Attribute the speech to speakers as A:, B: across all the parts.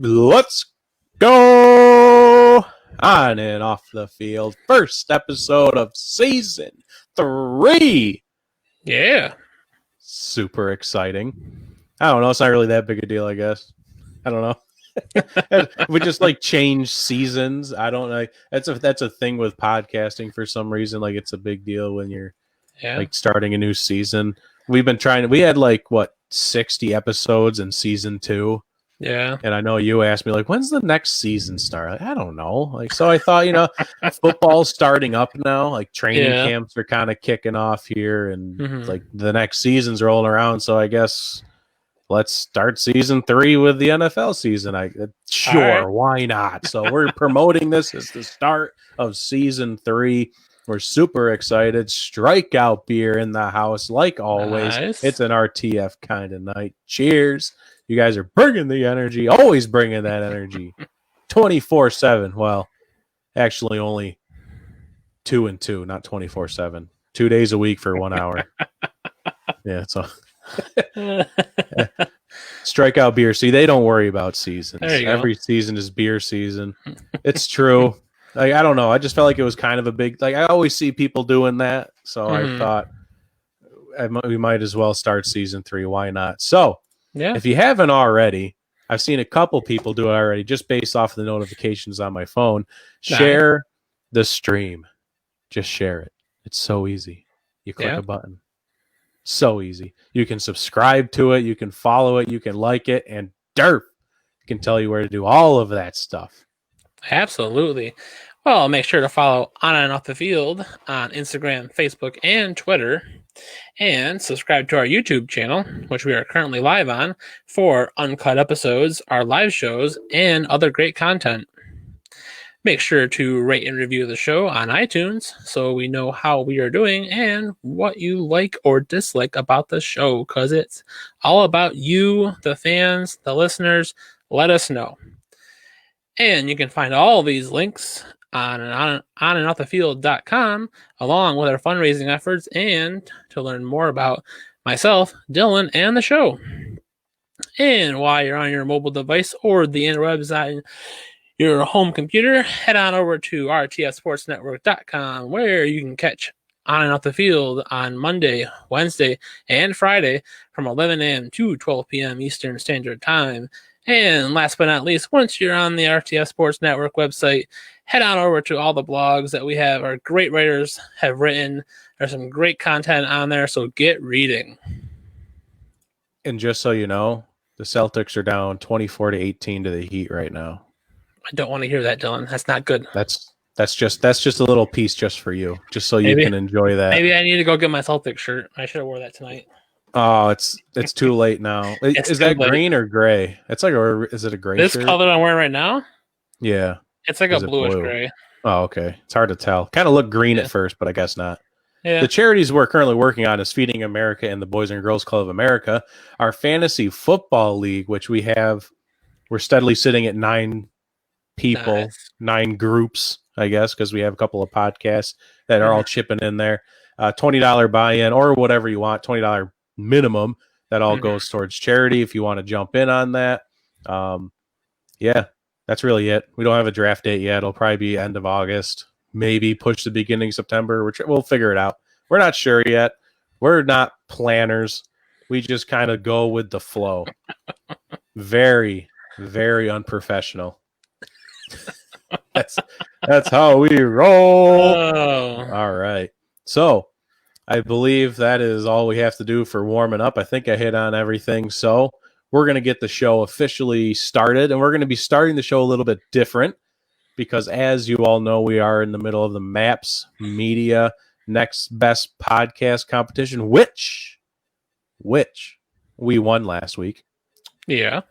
A: Let's go on and off the field. First episode of season 3.
B: Yeah.
A: Super exciting. I don't know. It's not really that big a deal, I guess. I don't know. We just like change seasons. I don't know. That's a thing with podcasting for some reason. Like it's a big deal when you're like starting a new season. We've been trying. We had 60 episodes in season 2.
B: Yeah.
A: And I know you asked me, when's the next season start? I don't know. So I thought, football's starting up now. Training camps are kind of kicking off here. And the next season's rolling around. So I guess let's start season 3 with the NFL season. Sure, why not? So we're promoting this as the start of season 3. We're super excited. Strikeout beer in the house, like always.
B: Nice.
A: It's an RTF kind of night. Cheers. You guys are bringing the energy, always bringing that energy 24/7. Well, actually only 2 and 2, not 24/7. 2 days a week for 1 hour. Yeah, so Strikeout beer. See, they don't worry about seasons. Every season is beer season. It's true. I don't know. I just felt like it was kind of a big, I always see people doing that. So I thought we might as well start season 3. Why not? So, if you haven't already, I've seen a couple people do it already just based off the notifications on my phone. Share the stream. Just share it. It's so easy. You click a button. So easy. You can subscribe to it. You can follow it. You can like it. And derp can tell you where to do all of that stuff.
B: Absolutely. Well, make sure to follow On and Off the Field on Instagram, Facebook, and Twitter. And subscribe to our YouTube channel, which we are currently live on, for uncut episodes, our live shows, and other great content. Make sure to rate and review the show on iTunes so we know how we are doing and what you like or dislike about the show, because it's all about you, the fans, the listeners. Let us know. And you can find all these links on onandoffthefield.com, along with our fundraising efforts, and to learn more about myself, Dylan, and the show. And while you're on your mobile device or the interwebs on your home computer, head on over to rtfsportsnetwork.com, where you can catch On and Off the Field on Monday, Wednesday, and Friday from 11 a.m. to 12 p.m. Eastern Standard Time. And last but not least, once you're on the RTF Sports Network website, head on over to all the blogs that we have. Our great writers have written. There's some great content on there, so get reading.
A: And just so you know, the Celtics are down 24-18 to the Heat right now.
B: I don't want to hear that, Dylan. That's not good.
A: That's just a little piece just for you, just so you can enjoy that.
B: Maybe I need to go get my Celtics shirt. I should have wore that tonight.
A: Oh, it's too late now. Is that green or gray? It's is it a gray
B: This
A: shirt?
B: color I'm wearing right now?
A: Yeah.
B: It's like a bluish gray.
A: Oh, okay. It's hard to tell. Kind of looked green at first, but I guess not.
B: Yeah.
A: The charities we're currently working on is Feeding America and the Boys and Girls Club of America. Our fantasy football league, which we're steadily sitting at 9 people, 9 groups, I guess, because we have a couple of podcasts that are all chipping in there. $20 buy-in or whatever you want, $20 minimum. That all goes towards charity if you want to jump in on that. That's really it. We don't have a draft date yet. It'll probably be end of August, maybe push the beginning of September. We'll figure it out. We're not sure yet. We're not planners. We just kind of go with the flow. Very, very unprofessional. That's how we roll.
B: Oh.
A: All right. So I believe that is all we have to do for warming up. I think I hit on everything. So we're going to get the show officially started, and we're going to be starting the show a little bit different because, as you all know, we are in the middle of the MAPS Media Next Best Podcast competition, which we won last week.
B: Yeah.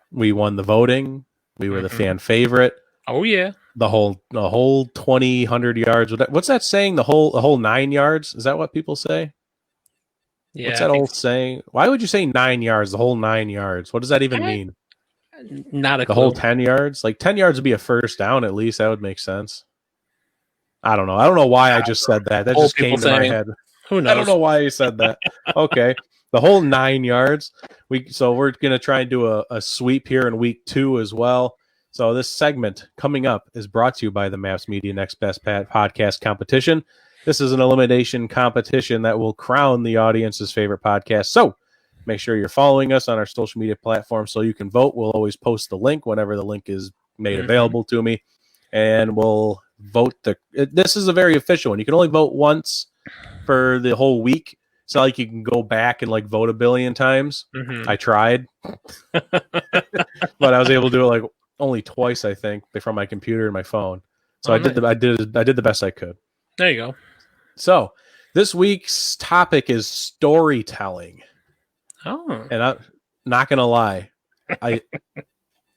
A: We won the voting. We were the fan favorite.
B: Oh, yeah.
A: The whole 100 yards. What's that saying? The whole 9 yards? Is that what people say?
B: Yeah.
A: What's that old saying? Why would you say 9 yards? The whole 9 yards. What does that even mean?
B: Not a clue.
A: The whole 10 yards? 10 yards would be a first down at least. That would make sense. I don't know. I don't know why I just said that. That just came to my head.
B: Who knows?
A: I don't know why you said that. Okay. the whole 9 yards. So we're gonna try and do a sweep here in week 2 as well. So this segment coming up is brought to you by the Maps Media Next Best Podcast Competition. This is an elimination competition that will crown the audience's favorite podcast. So make sure you're following us on our social media platforms so you can vote. We'll always post the link whenever the link is made available to me, and we'll vote. This is a very official one. You can only vote once for the whole week. It's not like you can go back and like vote a billion times. I tried, but I was able to do it like only twice, I think, from my computer and my phone. So I did the best I could.
B: There you go.
A: So this week's topic is storytelling.
B: Oh,
A: and I'm not gonna lie, I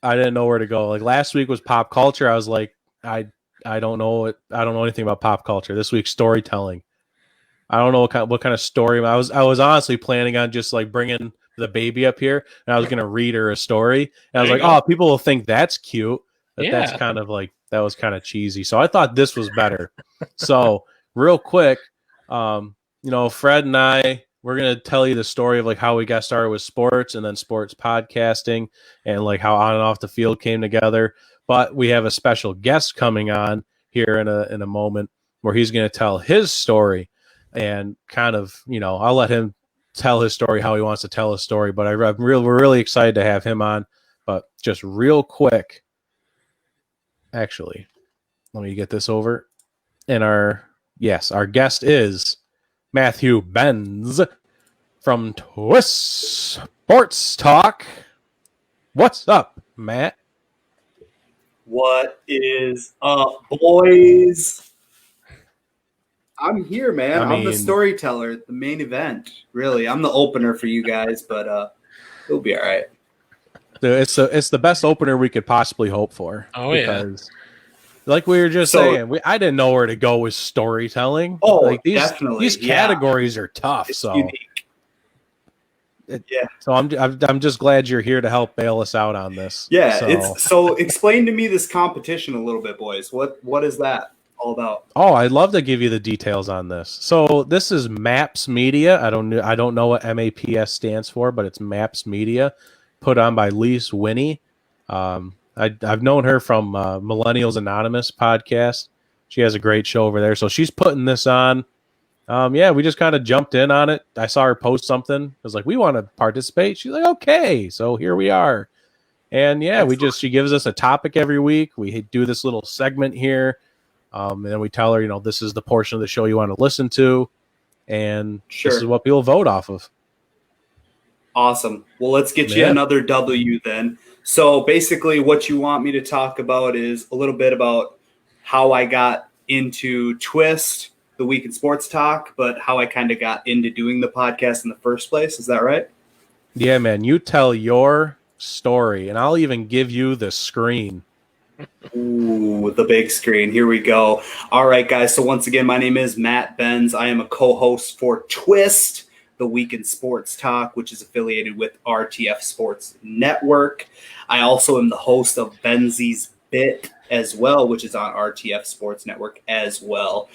A: didn't know where to go. Like last week was pop culture. I was like, I don't know it. I don't know anything about pop culture. This week's storytelling. I don't know what kind of story. I was honestly planning on just like bringing the baby up here, and I was gonna read her a story. And I was like, oh, people will think that's cute. That's kind of like, that was kind of cheesy. So I thought this was better. So real quick, Fred and I, we're going to tell you the story of like how we got started with sports and then sports podcasting and like how on and off the field came together. But we have a special guest coming on here in a moment where he's going to tell his story, and kind of, I'll let him tell his story how he wants to tell his story. But we're really excited to have him on. But just real quick, actually, let me get this over. And our guest is Matthew Benz from Twist Sports Talk. What's up, Matt?
C: What is up, boys? I'm here, man. I'm the storyteller, the main event. Really, I'm the opener for you guys, but it'll be all right.
A: It's the best opener we could possibly hope for.
B: Oh, because,
A: like we were just saying, I didn't know where to go with storytelling.
C: Oh,
A: like
C: definitely.
A: These categories are tough.
C: It's
A: so
C: unique.
A: So I'm just glad you're here to help bail us out on this.
C: Yeah. So explain to me this competition a little bit, boys. What is that all about?
A: Oh, I'd love to give you the details on this. So this is Maps Media. I don't know what MAPS stands for, but it's Maps Media, put on by Lise Winnie. I've known her from Millennials Anonymous podcast. She has a great show over there. So she's putting this on. We just kind of jumped in on it. I saw her post something. I was like, we want to participate. She's like, okay. So here we are. And she gives us a topic every week. We do this little segment here. And then we tell her, this is the portion of the show you want to listen to. And This is what people vote off of.
C: Awesome. Well, let's get you another W then. So basically what you want me to talk about is a little bit about how I got into Twist, the Week in Sports Talk, but how I kind of got into doing the podcast in the first place. Is that right?
A: Yeah, man. You tell your story, and I'll even give you the screen.
C: Ooh, the big screen. Here we go. All right, guys. So once again, my name is Matt Benz. I am a co-host for Twist, the Week in Sports Talk, which is affiliated with RTF Sports Network. I also am the host of Benzy's Bit as well, which is on RTF Sports Network as well.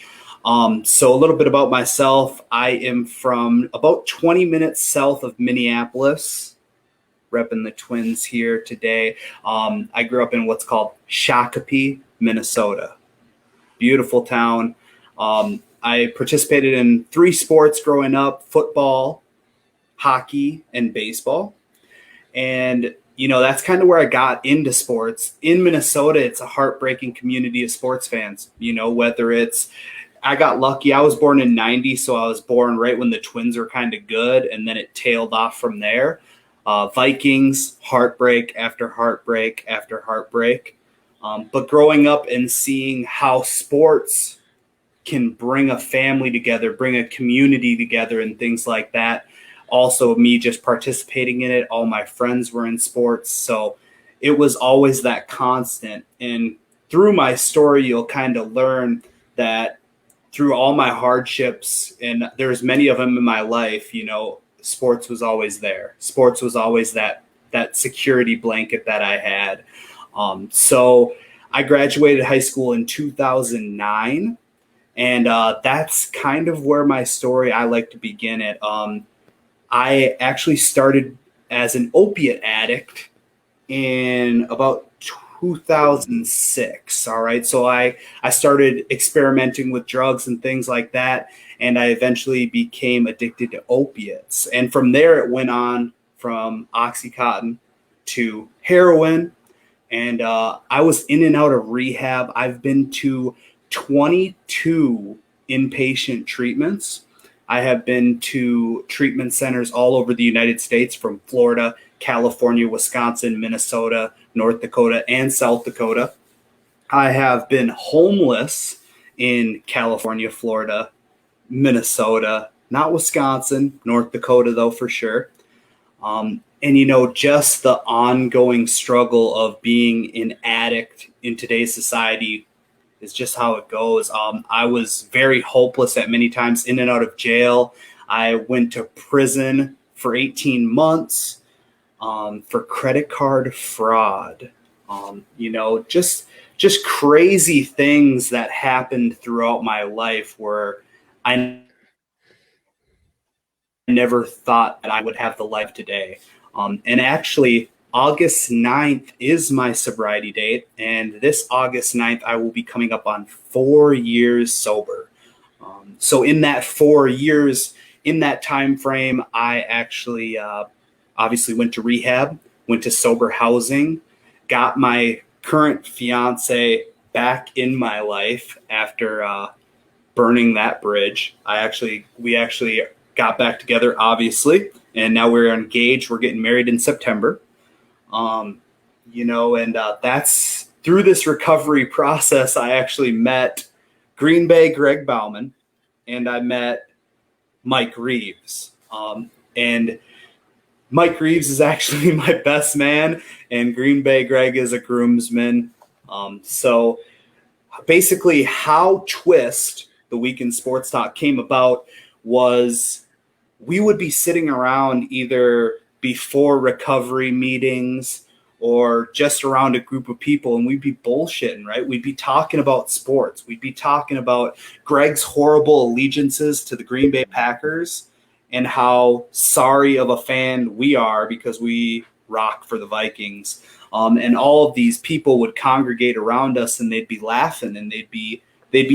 C: So a little bit about myself. I am from about 20 minutes south of Minneapolis, repping the Twins here today. I grew up in what's called Shakopee, Minnesota. Beautiful town. I participated in 3 sports growing up: football, hockey, and baseball. And, that's kind of where I got into sports. In Minnesota, it's a heartbreaking community of sports fans. Whether it's, I got lucky. I was born in 90, so I was born right when the Twins were kind of good, and then it tailed off from there. Vikings, heartbreak after heartbreak after heartbreak. But growing up and seeing how sports can bring a family together, bring a community together, and things like that. Also, me just participating in it. All my friends were in sports. So it was always that constant. And through my story, you'll kind of learn that through all my hardships, and there's many of them in my life, sports was always there. Sports was always that security blanket that I had. So I graduated high school in 2009, and that's kind of where my story, I like to begin it. I actually started as an opiate addict in about 2006. All right. So I started experimenting with drugs and things like that. And I eventually became addicted to opiates. And from there, it went on from Oxycontin to heroin. And I was in and out of rehab. I've been to 22 inpatient treatments. I have been to treatment centers all over the United States, from Florida, California, Wisconsin, Minnesota, North Dakota, and South Dakota. I have been homeless in California, Florida, Minnesota, not Wisconsin, North Dakota, though, for sure. And, you know, just the ongoing struggle of being an addict in today's society is just how it goes. I was very hopeless at many times, in and out of jail. I went to prison for 18 months for credit card fraud. You know, just crazy things that happened throughout my life where I never thought that I would have the life today. And actually, August 9th is my sobriety date. And this August 9th, I will be coming up on 4 years sober. So in that 4 years, in that time frame, I actually obviously went to rehab, went to sober housing, got my current fiance back in my life after burning that bridge. We actually got back together, obviously, and now we're engaged. We're getting married in September. You know, and that's through this recovery process. I actually met Green Bay Greg Bauman, and I met Mike Reeves. And Mike Reeves is actually my best man, and Green Bay Greg is a groomsman. So basically, how Twist, the Week in Sports Talk, came about was we would be sitting around either before recovery meetings or just around a group of people, and we'd be bullshitting, right? We'd be talking about sports. We'd be talking about Greg's horrible allegiances to the Green Bay Packers and how sorry of a fan we are because we rock for the Vikings. And all of these people would congregate around us, and they'd be laughing, and they'd be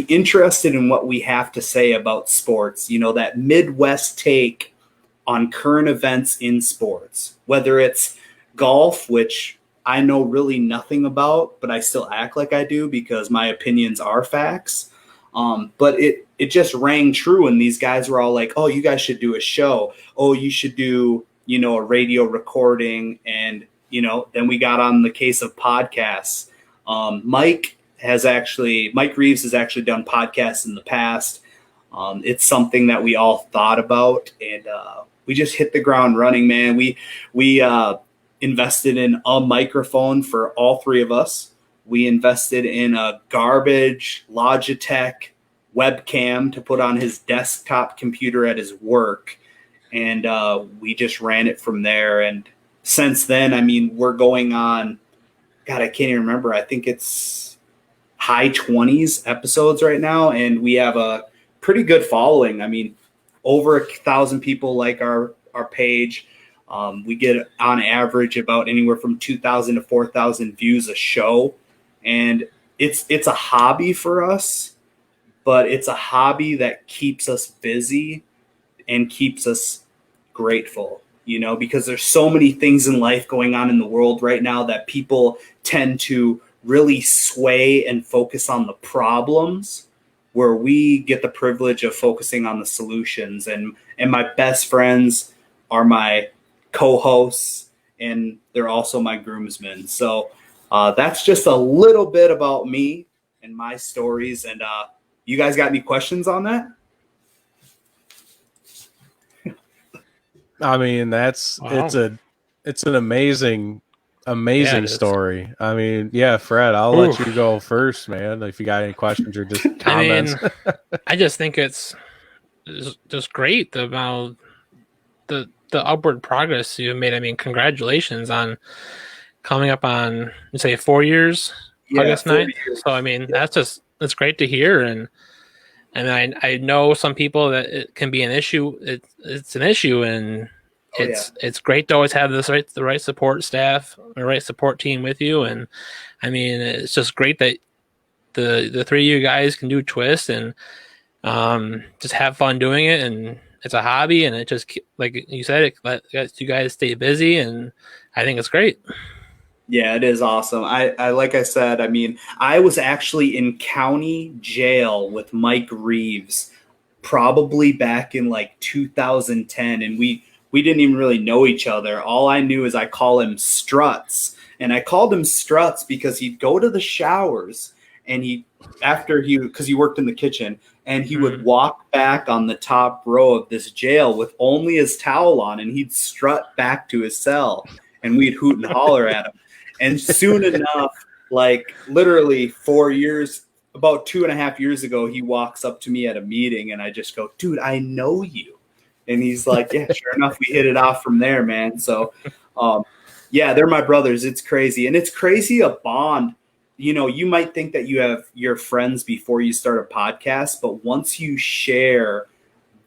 C: interested in what we have to say about sports. You know, that Midwest take on current events in sports, whether it's golf, which I know really nothing about, but I still act like I do because my opinions are facts. But it just rang true. And these guys were all like, oh, you guys should do a show. Oh, you should do, you know, a radio recording. And, you know, then we got on the case of podcasts. Mike Reeves has actually done podcasts in the past. It's something that we all thought about, and we just hit the ground running, man. We invested in a microphone for all three of us. We invested in a garbage Logitech webcam to put on his desktop computer at his work, and we just ran it from there. And since then, I mean, we're going on, God, I can't even remember. I think it's high 20s episodes right now, and we have a pretty good following. I mean, over 1,000 people like our page. We get on average about anywhere from 2,000 to 4,000 views a show, and it's a hobby for us, but it's a hobby that keeps us busy and keeps us grateful, you know, because there's so many things in life going on in the world right now that people tend to really sway and focus on the problems, where we get the privilege of focusing on the solutions. And my best friends are my co-hosts, and they're also my groomsmen. So that's just a little bit about me and my stories. And you guys got any questions on that?
A: I mean, wow. It's an amazing story. I mean, yeah, Fred, I'll let you go first, man, if you got any questions or just comments.
B: I mean, I just think it's just great about the upward progress you've made. I mean, congratulations on coming up on, you say, 4 years, August 9th. So, I mean, that's great to hear. And I know some people that it can be an issue. It's an issue, and it's great to always have the right support staff, the right support team with you, and I mean, it's just great that the three of you guys can do Twist and just have fun doing it, and it's a hobby, and it just, like you said, it lets you guys stay busy, and I think it's great.
C: Yeah, it is awesome. I like I said, I mean, I was actually in county jail with Mike Reeves probably back in like 2010, and we didn't even really know each other. All I knew is I call him Struts, and I called him Struts because he'd go to the showers and because he worked in the kitchen, and he would walk back on the top row of this jail with only his towel on, and he'd strut back to his cell, and we'd hoot and holler at him. And soon enough, like literally about 2.5 years ago, he walks up to me at a meeting, and I just go, "Dude, I know you." And he's like, "Yeah, sure enough, we hit it off from there, man." So, yeah, they're my brothers. It's crazy. And it's crazy a bond. You know, you might think that you have your friends before you start a podcast, but once you share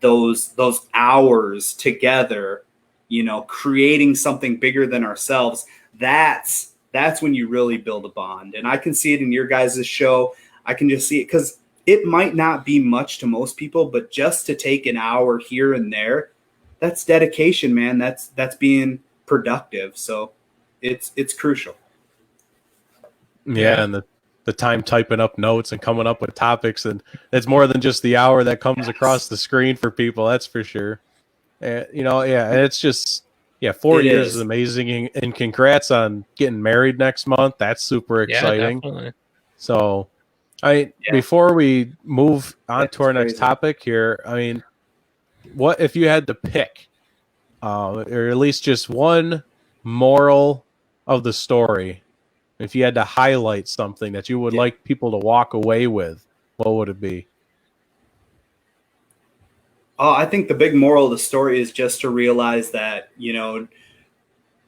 C: those hours together, you know, creating something bigger than ourselves, that's when you really build a bond. And I can see it in your guys' show. I can just see it because it might not be much to most people, but just to take an hour here and there, that's dedication, man. That's being productive. So it's crucial.
A: Yeah, and the time typing up notes and coming up with topics, and it's more than just the hour that comes across the screen for people. That's for sure. And and it's just 4 years is amazing, and congrats on getting married next month. That's super exciting.
B: Definitely.
A: So, before we move on to our next topic here, I mean, what if you had to pick, or at least just one moral of the story? If you had to highlight something that you would like people to walk away with, what would it be?
C: Oh, I think the big moral of the story is just to realize that, you know,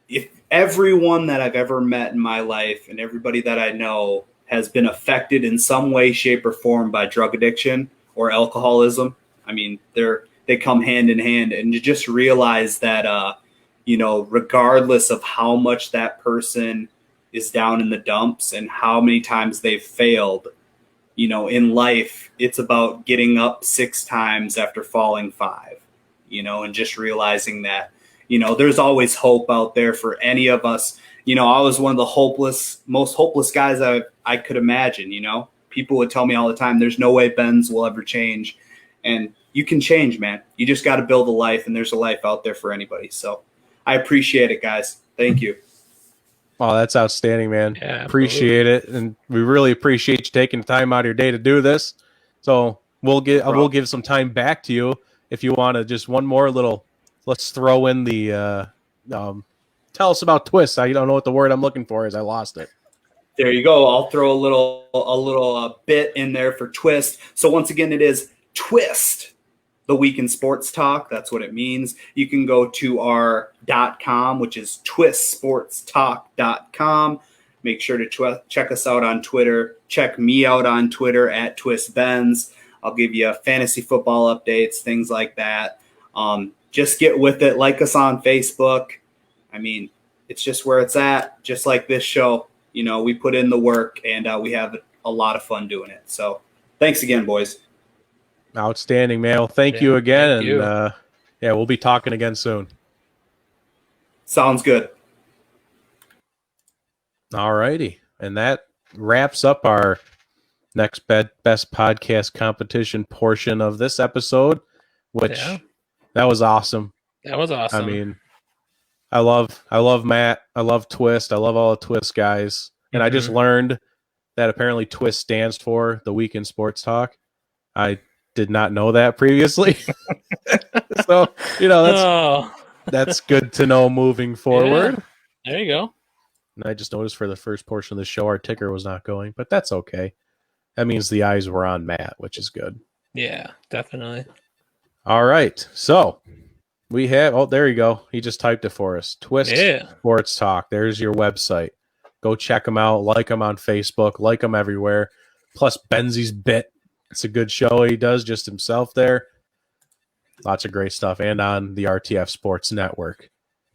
C: if everyone that I've ever met in my life and everybody that I know has been affected in some way, shape, or form by drug addiction or alcoholism, I mean, they come hand in hand, and to just realize that, you know, regardless of how much that person is down in the dumps and how many times they've failed, you know, in life, it's about getting up 6 times after falling 5, you know, and just realizing that, you know, there's always hope out there for any of us. You know, I was one of the most hopeless guys I could imagine. You know, people would tell me all the time, there's no way Benz will ever change. And you can change, man. You just got to build a life, and there's a life out there for anybody. So I appreciate it, guys. Thank you.
A: Oh, that's outstanding, man.
B: Yeah,
A: appreciate it, and we really appreciate you taking the time out of your day to do this. So we'll give some time back to you if you want to. Just one more little. Let's throw in the. Tell us about Twist. I don't know what the word I'm looking for is. I lost it.
C: There you go. I'll throw a little bit in there for Twist. So once again, it is Twist, the Week in Sports Talk. That's what it means. You can go to our .com, which is twistsportstalk.com. Make sure to check us out on Twitter. Check me out on Twitter at TwistBenz. I'll give you fantasy football updates, things like that. Just get with it. Like us on Facebook. I mean, it's just where it's at, just like this show. You know, we put in the work, and we have a lot of fun doing it. So thanks again, boys.
A: Outstanding, man. Well, thank you again. Thank you. And we'll be talking again soon.
C: Sounds good.
A: All righty. And that wraps up our next best podcast competition portion of this episode, which that was awesome.
B: That was awesome.
A: I mean, I love Matt. I love Twist. I love all the Twist guys. And I just learned that apparently Twist stands for the Week in Sports Talk. I did not know that previously. So, you know, that's good to know moving forward.
B: Yeah. There you go.
A: And I just noticed for the first portion of the show, our ticker was not going, but that's okay. That means the eyes were on Matt, which is good.
B: Yeah, definitely.
A: All right. So we have, there you go. He just typed it for us. Twist Sports Talk. There's your website. Go check them out. Like them on Facebook. Like them everywhere. Plus Benzy's Bit. It's a good show he does just himself there. Lots of great stuff. And on the RTF Sports Network.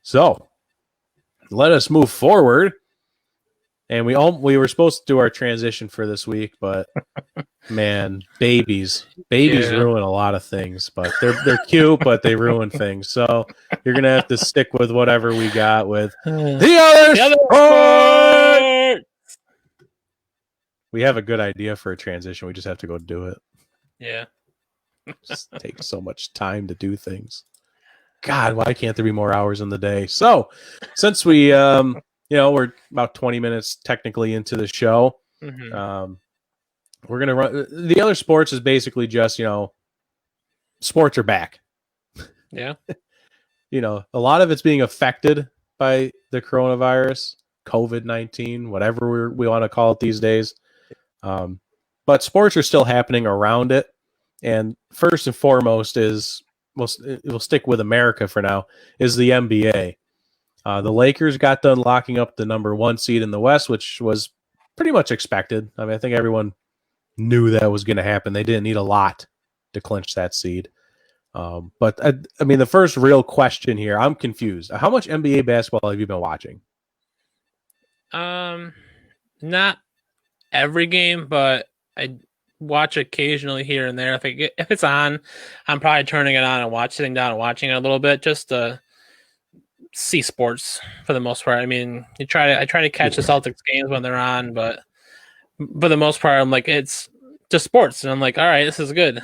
A: So let us move forward. And we were supposed to do our transition for this week, but man, babies ruin a lot of things. But they're cute, but they ruin things. So you're gonna have to stick with whatever we got with the other sport. We have a good idea for a transition. We just have to go do it.
B: Yeah,
A: it just takes so much time to do things. God, why can't there be more hours in the day? So since we we're about 20 minutes technically into the show.
B: Mm-hmm.
A: We're going to run. The other sports is basically just, sports are back.
B: Yeah.
A: A lot of it's being affected by the coronavirus, COVID-19, whatever we want to call it these days. But sports are still happening around it. And first and foremost is, we'll stick with America for now, is the NBA. The Lakers got done locking up the number 1 seed in the West, which was pretty much expected. I mean, I think everyone knew that was going to happen. They didn't need a lot to clinch that seed. But, I mean, the first real question here, I'm confused. How much NBA basketball have you been watching?
B: Not every game, but I watch occasionally here and there. If it's on, I'm probably turning it on and sitting down and watching it a little bit just to see sports for the most part. I mean, I try to catch the Celtics games when they're on, but for the most part, I'm like, it's just sports, and I'm like, all right, this is good.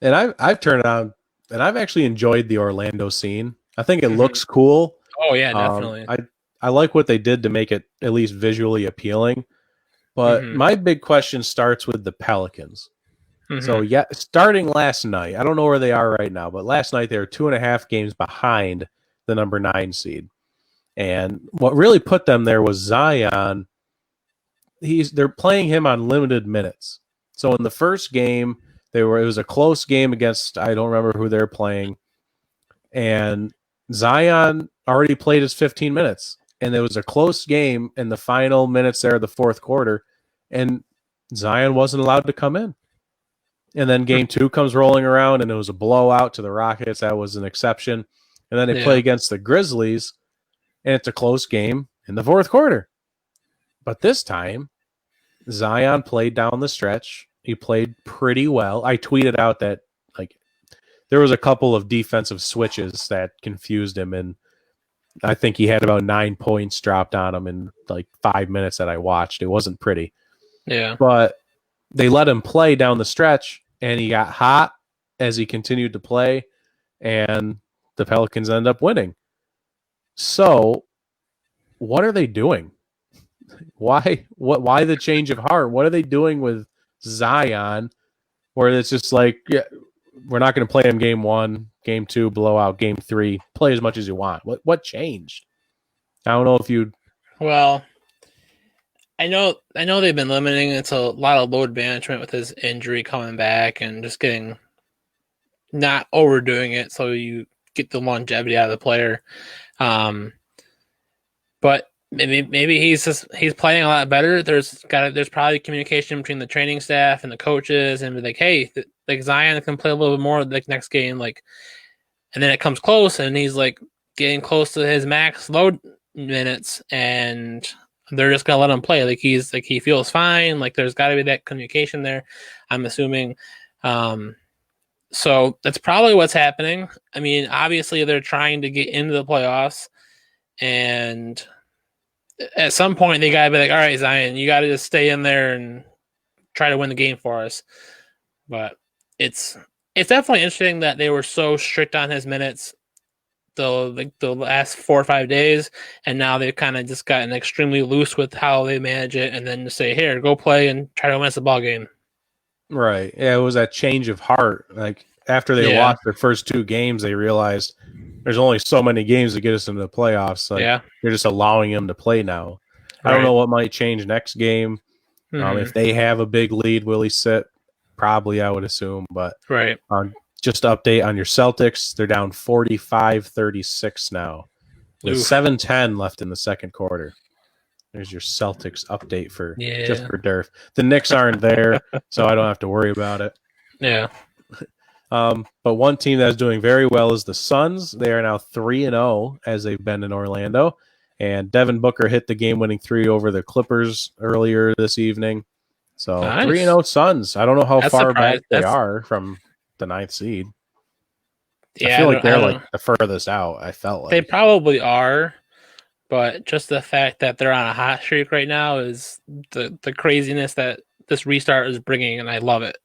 A: And I've turned it on, and I've actually enjoyed the Orlando scene. I think it looks cool.
B: Oh yeah, definitely.
A: I like what they did to make it at least visually appealing. But my big question starts with the Pelicans. So starting last night, I don't know where they are right now, but last night they were 2.5 games behind the number 9 seed. And what really put them there was Zion. They're playing him on limited minutes. So in the first game, it was a close game against, I don't remember who they're playing. And Zion already played his 15 minutes. And it was a close game in the final minutes there of the fourth quarter. And Zion wasn't allowed to come in. And then game 2 comes rolling around, and it was a blowout to the Rockets. That was an exception. And then they play against the Grizzlies, and it's a close game in the fourth quarter. But this time, Zion played down the stretch. He played pretty well. I tweeted out that there was a couple of defensive switches that confused him, and I think he had about 9 points dropped on him in 5 minutes that I watched. It wasn't pretty.
B: Yeah.
A: But they let him play down the stretch, and he got hot as he continued to play, and the Pelicans end up winning. So, what are they doing? Why the change of heart? What are they doing with Zion, where it's just we're not going to play him game 1, game 2, blowout, game 3, play as much as you want. What changed? I don't know if you.
B: Well, I know they've been limiting it to a lot of load management with his injury coming back and just not overdoing it so you get the longevity out of the player. But maybe he's playing a lot better. There's probably communication between the training staff and the coaches, and hey, Zion can play a little bit more next game, and then it comes close, and he's getting close to his max load minutes, and they're just gonna let him play. He feels fine. There's got to be that communication there, I'm assuming. So that's probably what's happening. I mean, obviously they're trying to get into the playoffs, and at some point they gotta be all right, Zion, you gotta just stay in there and try to win the game for us. But it's definitely interesting that they were so strict on his minutes the last 4 or 5 days, and now they've kind of just gotten extremely loose with how they manage it, and then to say, here, go play and try to win us the ball game.
A: Right. Yeah, it was that change of heart. After they lost their first 2 games, they realized there's only so many games to get us into the playoffs. They're just allowing him to play now. Right. I don't know what might change next game. If they have a big lead, will he sit? Probably, I would assume. But
B: right.
A: Just to update on your Celtics, they're down 45-36 now. With 7:10 left in the second quarter. There's your Celtics update just for Durf. The Knicks aren't there, so I don't have to worry about it.
B: Yeah.
A: But one team that is doing very well is the Suns. They are now 3-0 as they've been in Orlando. And Devin Booker hit the game-winning 3 over the Clippers earlier this evening. So
B: Nice.
A: 3-0 Suns. I don't know how far back they
B: That's...
A: are from the 9th seed.
B: Yeah,
A: I feel like they're like the furthest out. I felt like
B: they probably are, but just the fact that they're on a hot streak right now is the craziness that this restart is bringing, and I love it.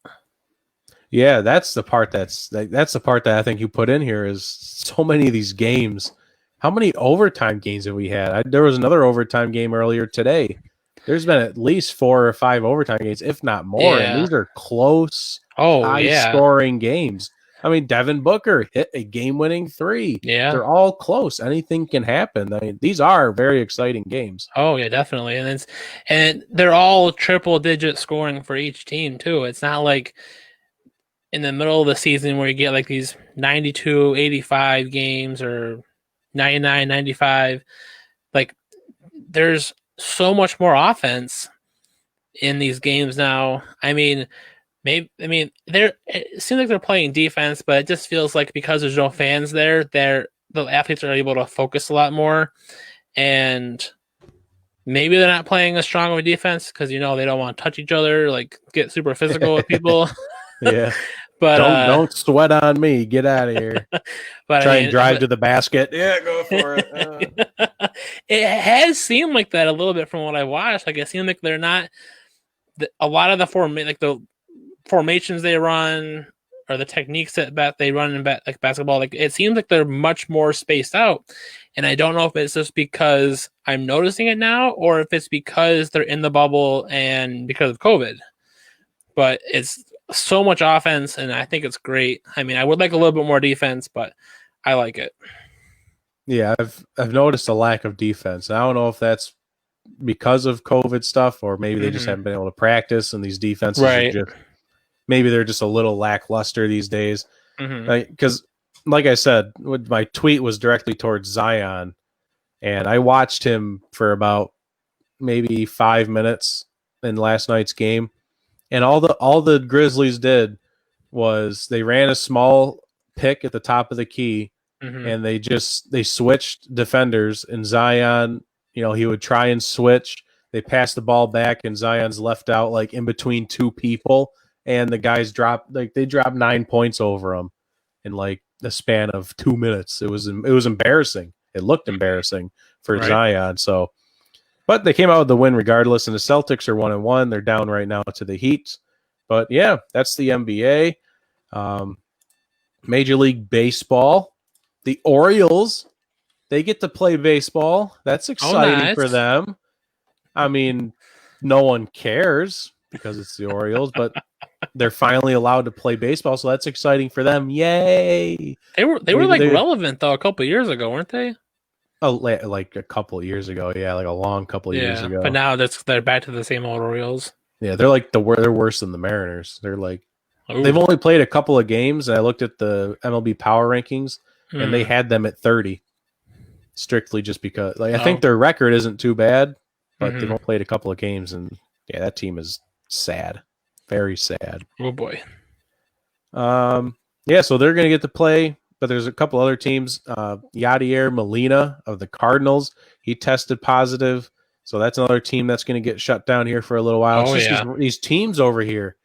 A: Yeah, that's the part that I think you put in here is so many of these games. How many overtime games have we had? There was another overtime game earlier today. There's been at least 4 or 5 overtime games, if not more, and these are close, high-scoring games. I mean, Devin Booker hit a game-winning 3.
B: Yeah.
A: They're all close. Anything can happen. I mean, these are very exciting games.
B: Oh, yeah, definitely. And they're all triple-digit scoring for each team, too. It's not like in the middle of the season where you get like these 92, 85 games or 99, 95. Like, there's so much more offense in these games now. I mean, it seems like they're playing defense, but it just feels like because there's no fans there, the athletes are able to focus a lot more, and maybe they're not playing as strong of a defense because they don't want to touch each other, like get super physical with people.
A: Yeah,
B: but
A: don't sweat on me. Get out of here. But try and drive to the basket. Yeah, go for it.
B: It has seemed like that a little bit from what I watched. Like it seemed like they're not a lot of the formations they run or the techniques that they run in like basketball, like it seems like they're much more spaced out. And I don't know if it's just because I'm noticing it now or if it's because they're in the bubble and because of COVID. But it's so much offense, and I think it's great. I mean, I would like a little bit more defense, but I like it.
A: Yeah, I've noticed a lack of defense. I don't know if that's because of COVID stuff or maybe they just haven't been able to practice, and these defenses are just maybe they're just a little lackluster these days. Because, like I said, my tweet was directly towards Zion, and I watched him for about maybe 5 minutes in last night's game, and all the Grizzlies did was they ran a small pick at the top of the key, and they switched defenders, and Zion, he would try and switch. They passed the ball back, and Zion's left out like in between 2 people. And the guys dropped 9 points over him in like the span of 2 minutes. It was embarrassing. It looked embarrassing for Zion. So, but they came out with the win regardless. And the Celtics are 1-1. They're down right now to the Heat. But yeah, that's the NBA. Major League Baseball. The Orioles, they get to play baseball. That's exciting for them. I mean, no one cares because it's the Orioles, but they're finally allowed to play baseball, so that's exciting for them. Yay!
B: They were relevant though a couple of years ago, weren't they?
A: Oh, like a couple of years ago, yeah, like a long couple of years ago.
B: But now they're back to the same old Orioles.
A: Yeah, they're like they're worse than the Mariners. They're like they've only played a couple of games, and I looked at the MLB Power Rankings, and they had them at 30, strictly just because. Like I think their record isn't too bad, but they've only played a couple of games, and yeah, that team is sad. Very sad.
B: Oh boy.
A: Yeah, so they're going to get to play, but there's a couple other teams. Yadier Molina of the Cardinals, he tested positive, so that's another team that's going to get shut down here for a little while. It's just these teams over here,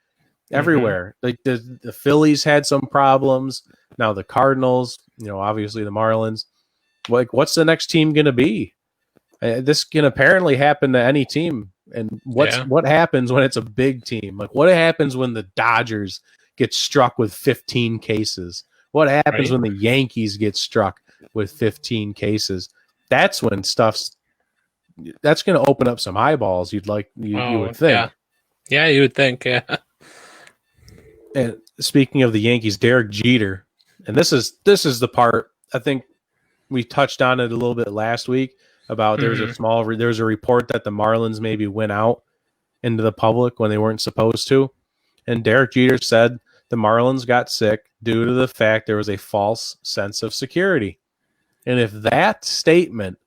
A: everywhere. Like the Phillies had some problems. Now the Cardinals, obviously the Marlins. Like, what's the next team going to be? This can apparently happen to any team. And what happens when it's a big team? Like, what happens when the Dodgers get struck with 15 cases? What happens when the Yankees get struck with 15 cases? That's when that's going to open up some eyeballs. You would think.
B: Yeah, you would think. Yeah.
A: And speaking of the Yankees, Derek Jeter, and this is the part I think we touched on it a little bit last week. About there's a report that the Marlins maybe went out into the public when they weren't supposed to. And Derek Jeter said the Marlins got sick due to the fact there was a false sense of security. And if that statement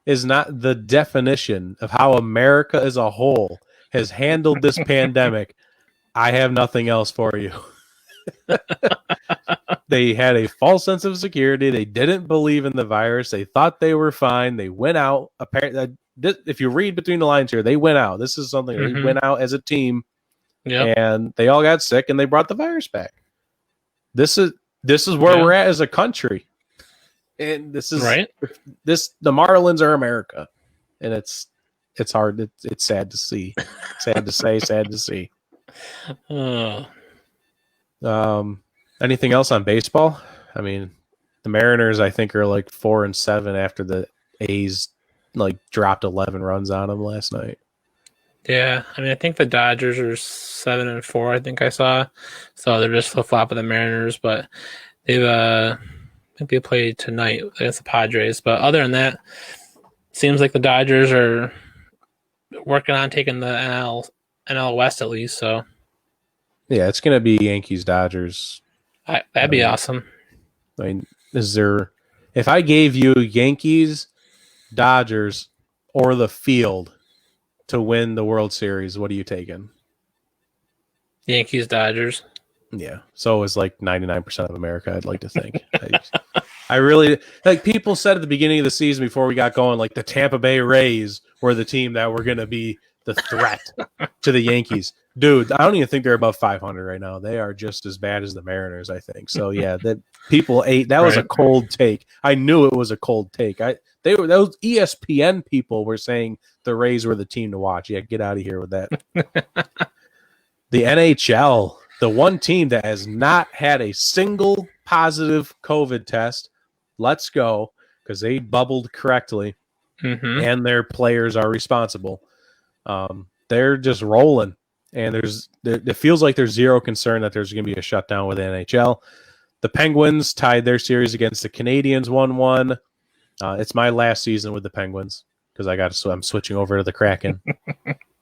A: is not the definition of how America as a whole has handled this pandemic, I have nothing else for you. They had a false sense of security. They didn't believe in the virus. They thought they were fine. They went out. Apparently, if you read between the lines here, they went out. This is something they went out as a team, and they all got sick, and they brought the virus back. This is where we're at as a country, and this is
B: right.
A: The Marlins are America, and it's hard. It's sad to see. Sad to say. Sad to see. Anything else on baseball? I mean, the Mariners, I think, are like 4-7 after the A's like dropped 11 runs on them last night.
B: Yeah, I mean, I think the Dodgers are 7-4. I think I saw, so they're just flip flop with the Mariners. But they've, I think they played tonight against the Padres. But other than that, seems like the Dodgers are working on taking the NL West at least. So
A: yeah, it's gonna be Yankees Dodgers.
B: That'd be awesome.
A: I mean, if I gave you Yankees, Dodgers, or the field to win the World Series, what are you taking?
B: Yankees, Dodgers.
A: Yeah. So is like 99% of America, I'd like to think. I really, like people said at the beginning of the season before we got going, like the Tampa Bay Rays were the team that were going to be the threat to the Yankees. Dude, I don't even think they're above 500 right now. They are just as bad as the Mariners, I think. So yeah, that people ate. That was a cold take. I knew it was a cold take. Those ESPN people were saying the Rays were the team to watch. Yeah, get out of here with that. The NHL, the one team that has not had a single positive COVID test. Let's go, because they bubbled correctly, and their players are responsible. They're just rolling. And it feels like there's zero concern that there's going to be a shutdown with the NHL. The Penguins tied their series against the Canadiens 1-1. It's my last season with the Penguins because I'm switching over to the Kraken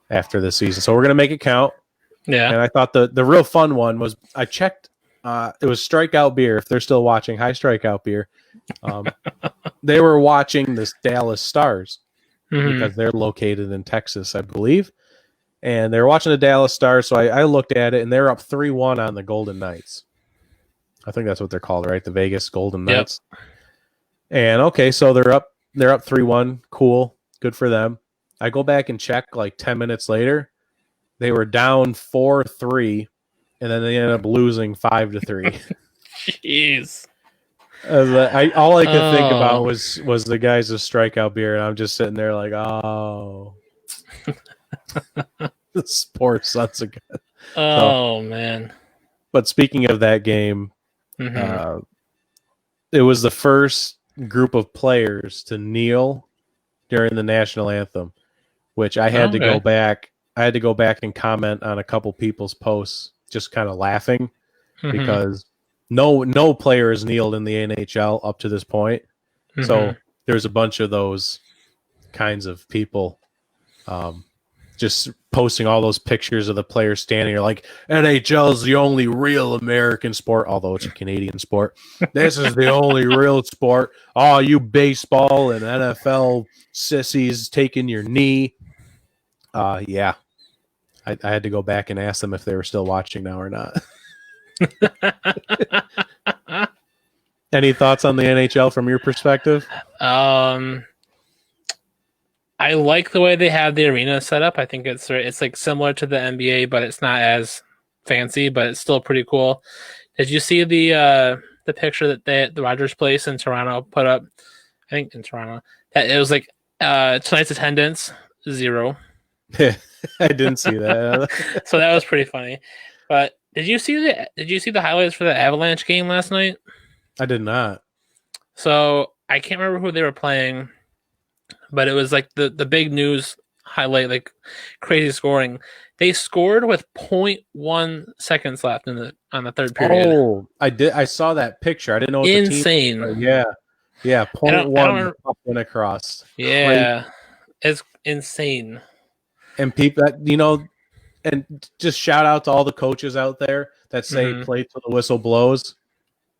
A: after this season. So we're going to make it count.
B: Yeah.
A: And I thought the real fun one was I checked. It was Strikeout Beer. If they're still watching, hi Strikeout Beer. They were watching the Dallas Stars because they're located in Texas, I believe. And they're watching the Dallas Stars, so I looked at it, and they're up 3-1 on the Golden Knights. I think that's what they're called, right? The Vegas Golden Knights. Yep. And okay, so they're up 3-1. Cool, good for them. I go back and check like 10 minutes later, they were down 4-3, and then they ended up losing 5-3.
B: Jeez.
A: All I could think about was the guys of Strikeout Beer, and I'm just sitting there like, oh. The sports, that's a good.
B: Man.
A: But speaking of that game, it was the first group of players to kneel during the national anthem, which I had to go back. I had to go back and comment on a couple people's posts, just kind of laughing because no player has kneeled in the NHL up to this point. So there's a bunch of those kinds of people. Just posting all those pictures of the players standing there like NHL is the only real American sport, although it's a Canadian sport. This is the only real sport. Oh, you baseball and NFL sissies taking your knee. Yeah. I had to go back and ask them if they were still watching now or not. Any thoughts on the NHL from your perspective?
B: I like the way they have the arena set up. I think it's like similar to the NBA, but it's not as fancy, but it's still pretty cool. Did you see the picture that the Rogers Place in Toronto put up? I think in Toronto. That it was like tonight's attendance 0.
A: I didn't see that.
B: So that was pretty funny. But did you see the highlights for the Avalanche game last night?
A: I did not.
B: So I can't remember who they were playing. But it was like the big news highlight, like crazy scoring. They scored with 0.1 seconds left on the third period. Oh,
A: I saw that picture. I didn't know what
B: insane.
A: The team, yeah, 0.1 up and across.
B: Yeah, it's insane.
A: And people that and just shout out to all the coaches out there that say play till the whistle blows.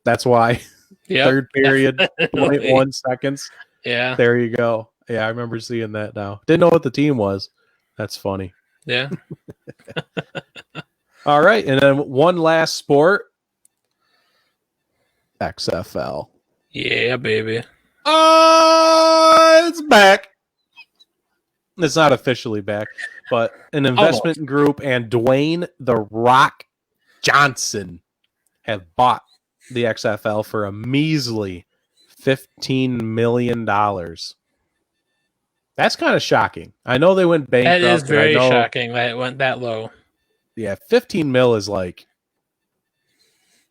A: That's why. Yep, third period, 0.1 seconds.
B: Yeah,
A: there you go. Yeah, I remember seeing that now. Didn't know what the team was. That's funny.
B: Yeah.
A: All right. And then one last sport. XFL.
B: Yeah, baby.
A: It's back. It's not officially back, but an investment group and Dwayne "The Rock" Johnson have bought the XFL for a measly $15 million. That's kind of shocking. I know they went bankrupt.
B: That is very shocking that it went that low.
A: Yeah, 15 mil is like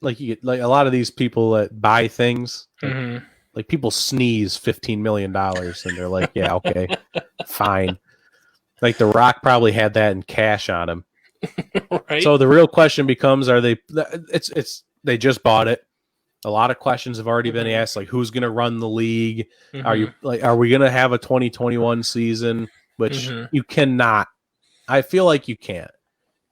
A: you get like a lot of these people that buy things. Like people sneeze $15 million and they're like, yeah, okay, fine. Like The Rock probably had that in cash on him.
B: Right.
A: So the real question becomes, they just bought it. A lot of questions have already been asked, like who's going to run the league? Are we going to have a 2021 season? Which you cannot. I feel like you can't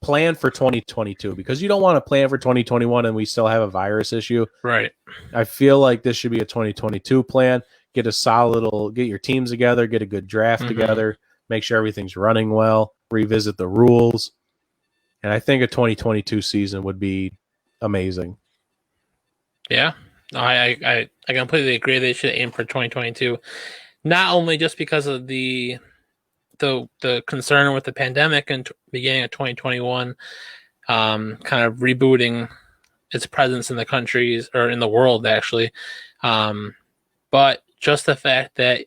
A: plan for 2022 because you don't want to plan for 2021 and we still have a virus issue.
B: Right.
A: I feel like this should be a 2022 plan. Get your teams together, get a good draft together, make sure everything's running well, revisit the rules. And I think a 2022 season would be amazing.
B: Yeah, I completely agree. They should aim for 2022, not only just because of the concern with the pandemic and beginning of 2021, kind of rebooting its presence in the countries or in the world actually, but just the fact that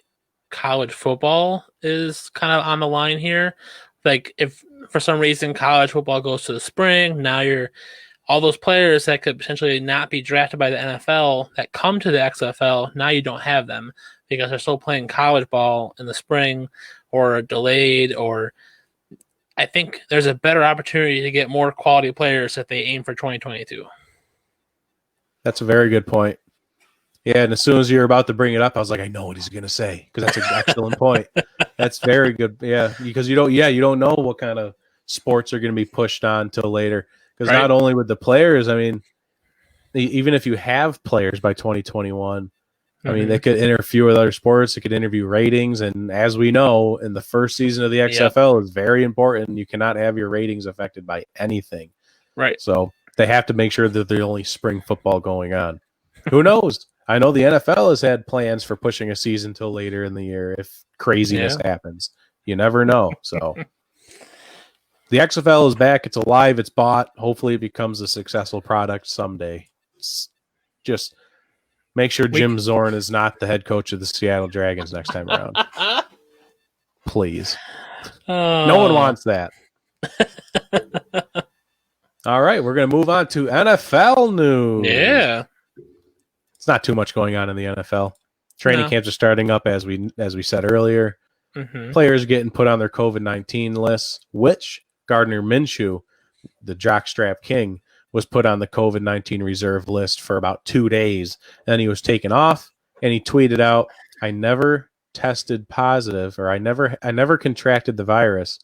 B: college football is kind of on the line here. Like if for some reason college football goes to the spring, now all those players that could potentially not be drafted by the NFL that come to the XFL, now you don't have them because they're still playing college ball in the spring or delayed, or I think there's a better opportunity to get more quality players if they aim for 2022.
A: That's a very good point. Yeah, and as soon as you're about to bring it up, I was like, I know what he's going to say because that's an excellent point. That's very good. Yeah, because you don't know what kind of sports are going to be pushed on till later. Because not only with the players, I mean, even if you have players by 2021, I mean, they could interfere with other sports. They could interview ratings. And as we know, in the first season of the XFL is very important. You cannot have your ratings affected by anything.
B: Right.
A: So they have to make sure that there's only spring football going on. Who knows? I know the NFL has had plans for pushing a season till later in the year if craziness happens. You never know. So the XFL is back. It's alive. It's bought. Hopefully it becomes a successful product someday. Just make sure Jim Zorn is not the head coach of the Seattle Dragons next time around. Please. No one wants that. All right, we're going to move on to NFL news.
B: Yeah.
A: It's not too much going on in the NFL. Training camps are starting up as we said earlier. Players getting put on their COVID-19 lists, which Gardner Minshew, the jockstrap king, was put on the COVID-19 reserve list for about 2 days. Then he was taken off, and he tweeted out, "I never tested positive, or I never contracted the virus.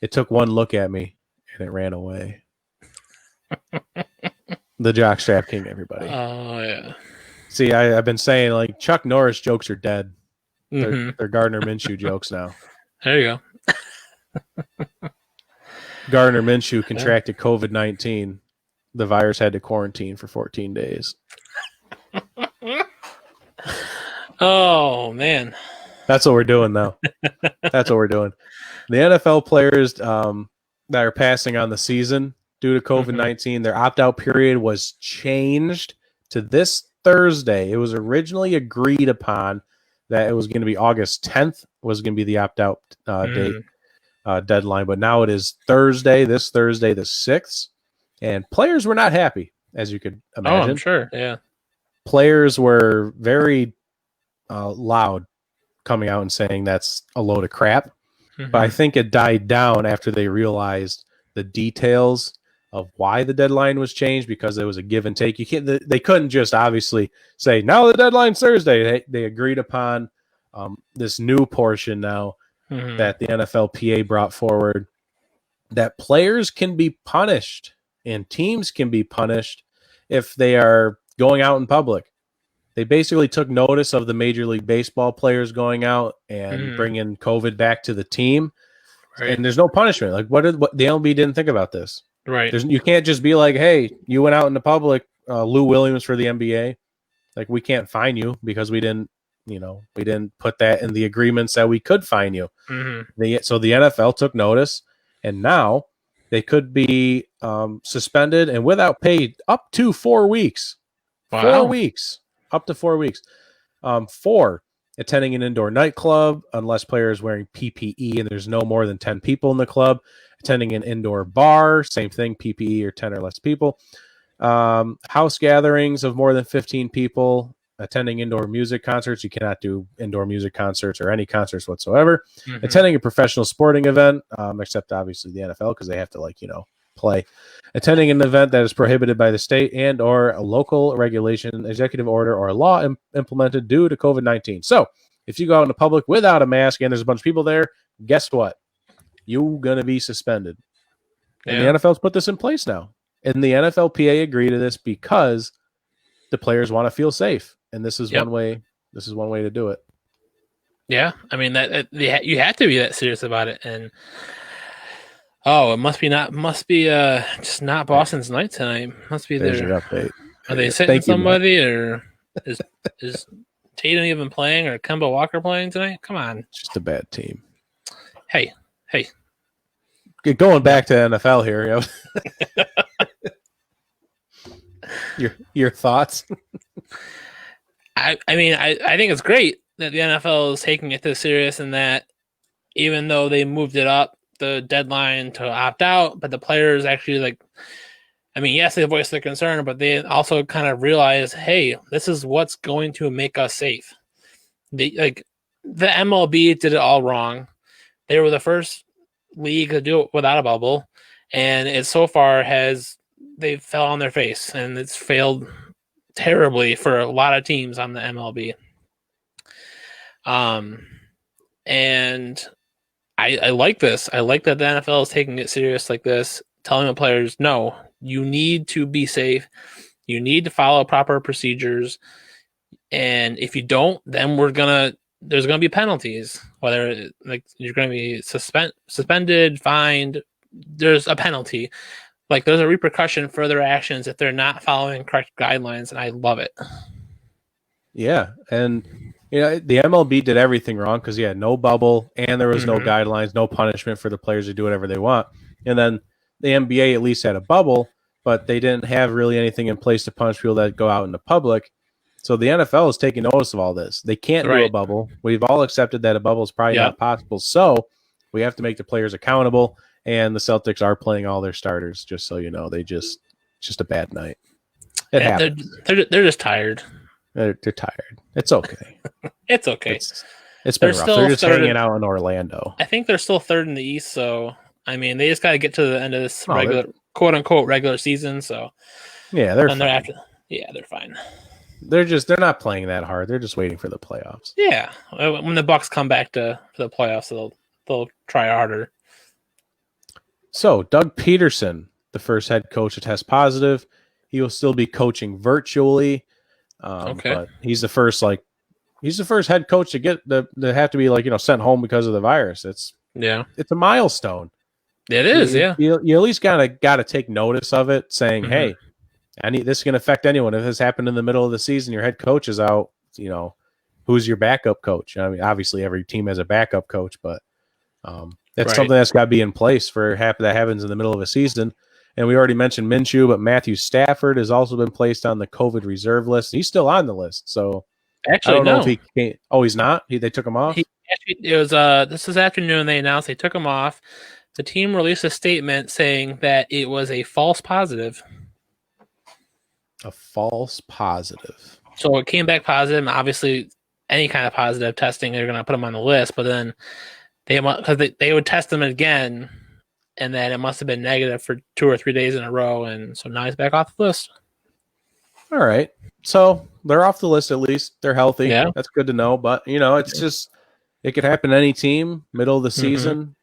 A: It took one look at me, and it ran away." The jockstrap king, everybody.
B: Oh, yeah.
A: See, I've been saying, like, Chuck Norris jokes are dead. They're Gardner Minshew jokes now.
B: There you
A: go. Gardner Minshew contracted COVID-19. The virus had to quarantine for 14 days.
B: Oh, man.
A: That's what we're doing now. That's what we're doing. The NFL players that are passing on the season due to COVID-19, their opt-out period was changed to this Thursday. It was originally agreed upon that it was going to be August 10th was going to be the opt-out date deadline, but now it is this Thursday, the 6th, and players were not happy, as you could imagine.
B: Oh, I'm sure, yeah.
A: Players were very loud coming out and saying that's a load of crap, but I think it died down after they realized the details of why the deadline was changed because there was a give and take. They couldn't just obviously say, now the deadline's Thursday. They agreed upon this new portion now that the NFLPA brought forward, that players can be punished and teams can be punished if they are going out in public. They basically took notice of the Major League Baseball players going out and bringing COVID back to the team. Right. And there's no punishment. Like what the MLB didn't think about this.
B: Right.
A: You can't just be like, hey, you went out in the public, Lou Williams for the NBA. Like, we can't fine you because we didn't put that in the agreements that we could fine you.
B: Mm-hmm.
A: So the NFL took notice, and now they could be suspended and without pay up to 4 weeks.
B: Wow.
A: 4 weeks, up to 4 weeks. For attending an indoor nightclub, unless players wearing PPE and there's no more than 10 people in the club. Attending an indoor bar, same thing, PPE or 10 or less people. House gatherings of more than 15 people. Attending indoor music concerts. You cannot do indoor music concerts or any concerts whatsoever.
B: Mm-hmm.
A: Attending a professional sporting event, except obviously the NFL because they have to play. Attending an event that is prohibited by the state and or a local regulation, executive order, or a law implemented due to COVID-19. So if you go out in the public without a mask and there's a bunch of people there, guess what? You're going to be suspended. And the NFL's put this in place now. And the NFLPA agreed to this because the players want to feel safe. And this is one way. This is one way to do it.
B: Yeah, I mean that you have to be that serious about it. And it must be just not Boston's night tonight. Must be
A: There's your update.
B: Are they sitting somebody, or is Tatum even playing, or Kemba Walker playing tonight? Come on,
A: it's just a bad team.
B: Hey.
A: Going back to NFL here, your thoughts?
B: I mean, I think it's great that the NFL is taking it this serious, and that even though they moved it up the deadline to opt out, but the players actually yes, they voiced their concern, but they also kind of realize, hey, this is what's going to make us safe. The MLB did it all wrong. They were the first league to do it without a bubble, and it so far they fell on their face, and it's failed terribly for a lot of teams on the MLB. And I like this. I like that the NFL is taking it serious like this, telling the players, no, you need to be safe. You need to follow proper procedures. And if you don't, then there's going to be penalties, whether you're going to be suspended, fined. There's a penalty. There's a repercussion for their actions if they're not following correct guidelines, and I love it.
A: Yeah, and the MLB did everything wrong because no bubble and there was no guidelines, no punishment for the players to do whatever they want. And then the NBA at least had a bubble, but they didn't have really anything in place to punish people that go out in the public. So the NFL is taking notice of all this. They can't do a bubble. We've all accepted that a bubble is probably not possible. So we have to make the players accountable. And the Celtics are playing all their starters, just so you know. They just a bad night. It happens. They're
B: just tired.
A: They're tired. It's okay.
B: It's okay.
A: It's been rough. They're just hanging out in Orlando.
B: I think they're still third in the East, so I mean they just got to get to the end of this quote unquote regular season. So
A: they're
B: fine.
A: They're not playing that hard. They're just waiting for the playoffs.
B: Yeah, when the Bucks come back to the playoffs, they'll try harder.
A: So, Doug Peterson, the first head coach to test positive, he will still be coaching virtually. But he's the first head coach to get to have to be sent home because of the virus. It's a milestone.
B: It is,
A: you at least gotta take notice of it, saying, hey, this can affect anyone. If this happened in the middle of the season, your head coach is out. Who's your backup coach? I mean, obviously every team has a backup coach, but that's something that's got to be in place for that happens in the middle of a season. And we already mentioned Minshew, but Matthew Stafford has also been placed on the COVID reserve list. He's still on the list. So
B: actually,
A: I don't know if he can't. Oh, he's not? They took him off?
B: It was this afternoon they announced they took him off. The team released a statement saying that it was a false positive.
A: A false positive.
B: So it came back positive, and obviously any kind of positive testing, they're going to put him on the list. But then they would test him again, and then it must have been negative for 2 or 3 days in a row, and so now he's back off the list.
A: All right. So they're off the list at least. They're healthy.
B: Yeah.
A: That's good to know. But, it's just it could happen to any team, middle of the season.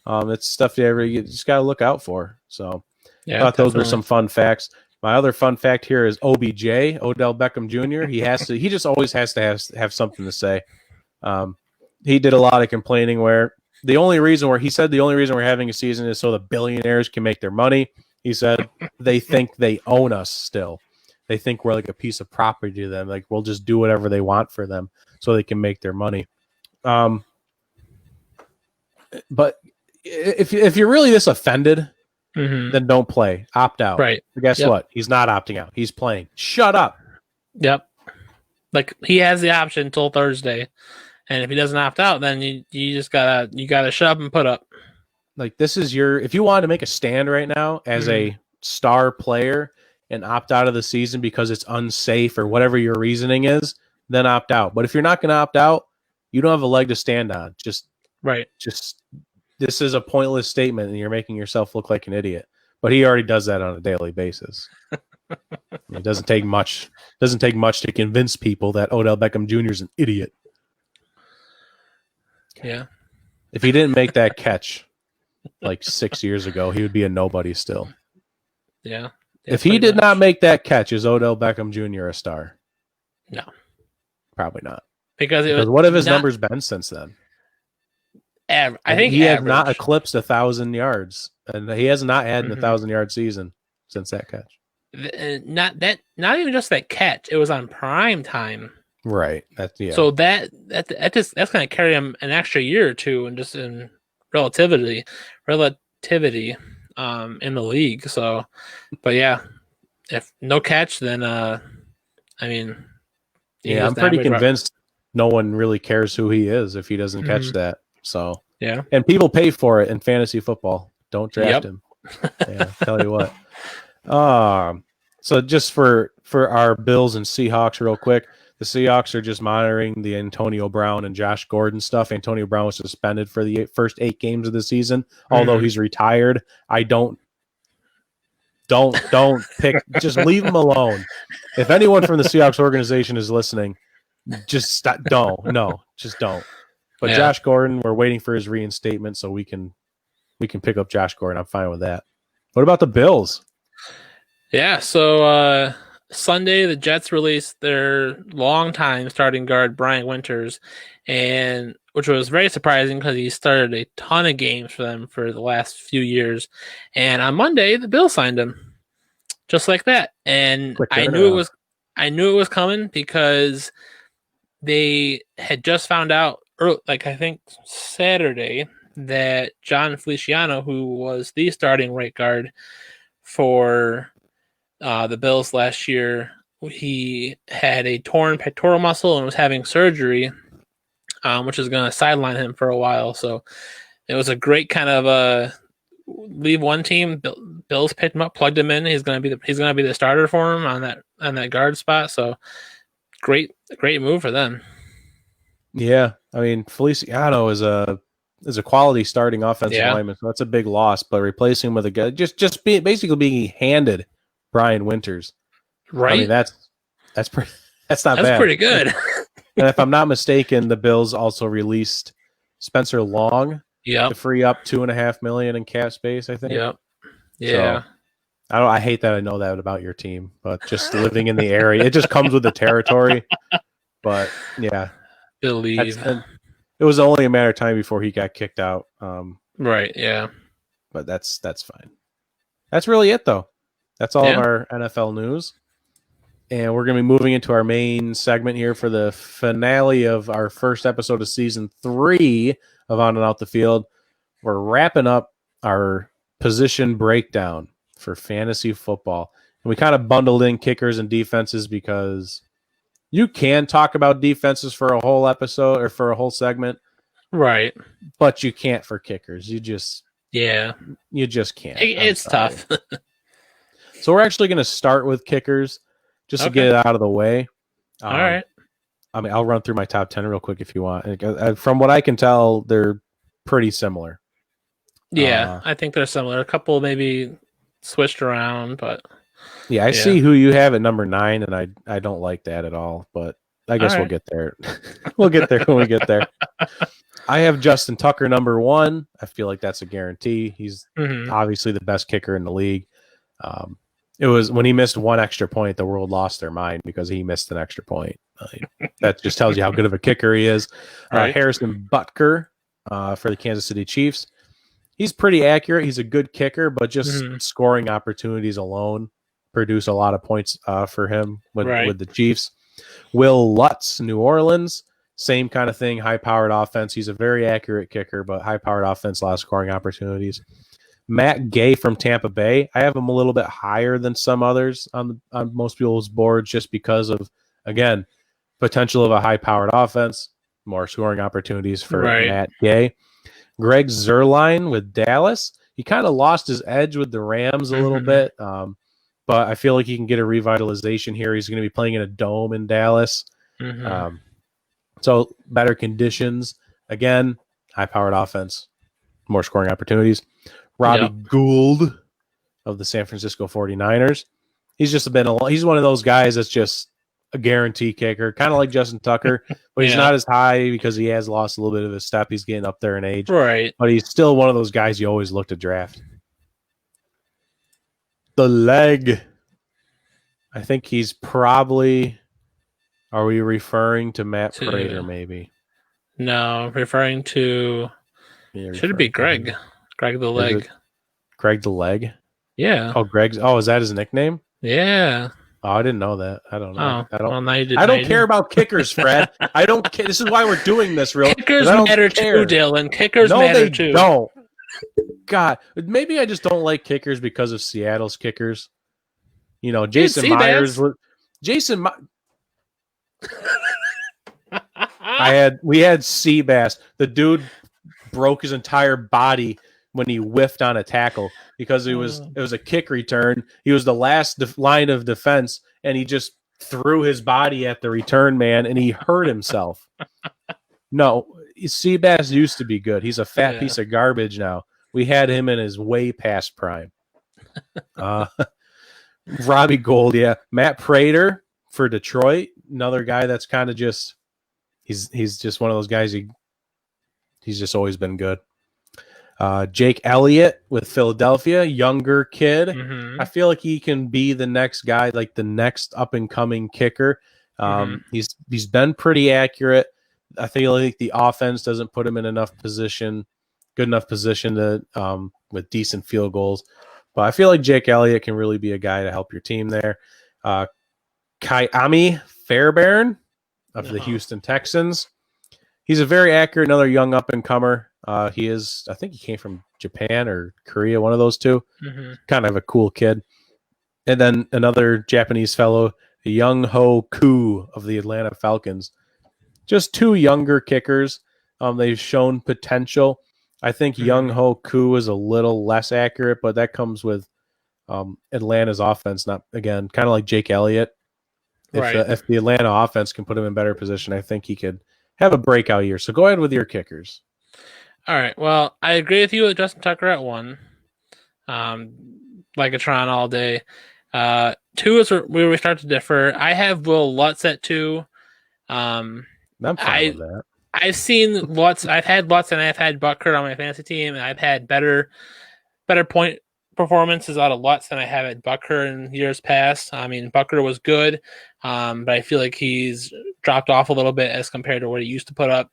A: It's stuff you just got to look out for. So I thought those were some fun facts. My other fun fact here is OBJ, Odell Beckham Jr. He just always has to have something to say. He did a lot of complaining where the only reason we're having a season is so the billionaires can make their money. He said they think they own us still. they think we're like a piece of property to them. Like we'll just do whatever they want for them so they can make their money. But if you're really this offended, then don't play. Opt out.
B: Right.
A: But guess what? He's not opting out. He's playing. Shut up.
B: Yep. Like he has the option until Thursday, and if he doesn't opt out, then you just gotta shut up and put up.
A: Like this is if you wanted to make a stand right now as a star player and opt out of the season because it's unsafe or whatever your reasoning is, then opt out. But if you're not going to opt out, you don't have a leg to stand on. Just this is a pointless statement and you're making yourself look like an idiot. But he already does that on a daily basis. It doesn't take much to convince people that Odell Beckham Jr. is an idiot.
B: Yeah.
A: If he didn't make that catch like 6 years ago, he would be a nobody still.
B: Yeah.
A: If he did not make that catch, is Odell Beckham Jr. a star?
B: No.
A: Probably not.
B: Because
A: what have his numbers been since then?
B: I think
A: he has not eclipsed 1,000 yards, and he has not had an 1,000-yard season since that catch.
B: Not even just that catch. It was on prime time.
A: Right.
B: So that's going to carry him an extra year or two, and just in relativity in the league. So, but yeah, if no catch, then I mean,
A: I'm pretty convinced no one really cares who he is if he doesn't catch that. So
B: yeah,
A: and people pay for it in fantasy football. Don't draft him. Yeah, tell you what. So just for our Bills and Seahawks, real quick. The Seahawks are just monitoring the Antonio Brown and Josh Gordon stuff. Antonio Brown was suspended for the first 8 games of the season, although he's retired. I don't pick. Just leave him alone. If anyone from the Seahawks organization is listening, just stop. Just don't. But Josh Gordon, we're waiting for his reinstatement so we can pick up Josh Gordon. I'm fine with that. What about the Bills?
B: Yeah. So Sunday, the Jets released their longtime starting guard, Brian Winters, and which was very surprising because he started a ton of games for them for the last few years. And on Monday, the Bills signed him just like that. And I knew it was coming because they had just found out, I think Saturday, that John Feliciano, who was the starting right guard for the Bills last year, he had a torn pectoral muscle and was having surgery, which is going to sideline him for a while. So it was a great kind of leave one team. Bills picked him up, plugged him in. He's going to be the starter for him on that guard spot. So great move for them. Yeah,
A: I mean Feliciano is a quality starting offensive lineman, so that's a big loss. But replacing him with a guy basically being handed Brian Winters,
B: right?
A: I mean that's not bad.
B: That's pretty good.
A: And if I'm not mistaken, the Bills also released Spencer Long to free up $2.5 million in cap space. I think.
B: Yep. Yeah.
A: So, I hate that I know that about your team, but just living in the area, it just comes with the territory. But yeah,
B: it
A: was only a matter of time before he got kicked out.
B: Right. Yeah.
A: But that's fine. That's really it, though. That's all of our NFL news. And we're going to be moving into our main segment here for the finale of our first episode of season 3 of On and Out the Field. We're wrapping up our position breakdown for fantasy football. And we kind of bundled in kickers and defenses because you can talk about defenses for a whole episode or for a whole segment.
B: Right.
A: But you can't for kickers. You just can't.
B: It's tough.
A: So we're actually going to start with kickers just to get it out of the way.
B: All right.
A: I mean, I'll run through my top 10 real quick if you want. From what I can tell, they're pretty similar.
B: Yeah, I think they're similar. A couple maybe switched around, but
A: yeah, I see who you have at number 9, and I don't like that at all. But I guess we'll get there. We'll get there when we get there. I have Justin Tucker number 1. I feel like that's a guarantee. He's obviously the best kicker in the league. It was when he missed one extra point, the world lost their mind because he missed an extra point. That just tells you how good of a kicker he is. Right. Harrison Butker for the Kansas City Chiefs. He's pretty accurate. He's a good kicker, but just scoring opportunities alone produce a lot of points for him with the Chiefs. Will Lutz, New Orleans, same kind of thing, high-powered offense. He's a very accurate kicker, but high-powered offense, a lot of scoring opportunities. Matt Gay from Tampa Bay, I have him a little bit higher than some others on most people's boards just because of, again, potential of a high-powered offense, more scoring opportunities for Matt Gay. Greg Zuerlein with Dallas, he kind of lost his edge with the Rams a little bit, but I feel like he can get a revitalization here. He's going to be playing in a dome in Dallas. So better conditions. Again, high-powered offense, more scoring opportunities. Robbie Gould of the San Francisco 49ers. He's one of those guys that's just a guarantee kicker, kind of like Justin Tucker, but he's not as high because he has lost a little bit of his step. He's getting up there in age.
B: Right.
A: But he's still one of those guys you always look to draft. The leg. I think he's probably... Are we referring to Matt Prater, maybe?
B: No, referring to... Should it be Greg? Greg the Leg.
A: Greg the Leg?
B: Yeah.
A: Oh, Greg's... Oh, is that his nickname?
B: Yeah.
A: Oh, I didn't know that. I don't know.
B: I
A: don't care about kickers, Fred. I don't care. This is why we're doing this, real.
B: Kickers matter too, Dylan. Kickers matter too.
A: No, they don't. God, maybe I just don't like kickers because of Seattle's kickers. You know, Jason Myers. We had Seabass. The dude broke his entire body when he whiffed on a tackle because it was a kick return. He was the last line of defense, and he just threw his body at the return man, and he hurt himself. No, Seabass used to be good. He's a fat piece of garbage now. We had him in his way past prime. Robbie Gould, Matt Prater for Detroit, another guy that's kind of just he's just one of those guys. He's just always been good. Jake Elliott with Philadelphia, younger kid. I feel like he can be the next guy, like the next up and coming kicker. He's been pretty accurate. I feel like the offense doesn't put him in good enough position to with decent field goals. But I feel like Jake Elliott can really be a guy to help your team there. Kyami Fairbairn of the Houston Texans. He's a very accurate, another young up-and-comer. I think he came from Japan or Korea, one of those two. Kind of a cool kid. And then another Japanese fellow, Young Ho Koo of the Atlanta Falcons. Just two younger kickers. They've shown potential. I think Young Ho Koo is a little less accurate, but that comes with Atlanta's offense. Not again, kind of like Jake Elliott. If the Atlanta offense can put him in better position, I think he could have a breakout year. So go ahead with your kickers.
B: All right. Well, I agree with you with Justin Tucker at 1. Legatron all day. 2 is where we start to differ. I have Will Lutz at 2.
A: I'm fine with that.
B: I've seen Lutz. I've had Lutz and I've had Butker on my fantasy team, and I've had better point performances out of Lutz than I have at Butker in years past. I mean, Butker was good, but I feel like he's dropped off a little bit as compared to what he used to put up.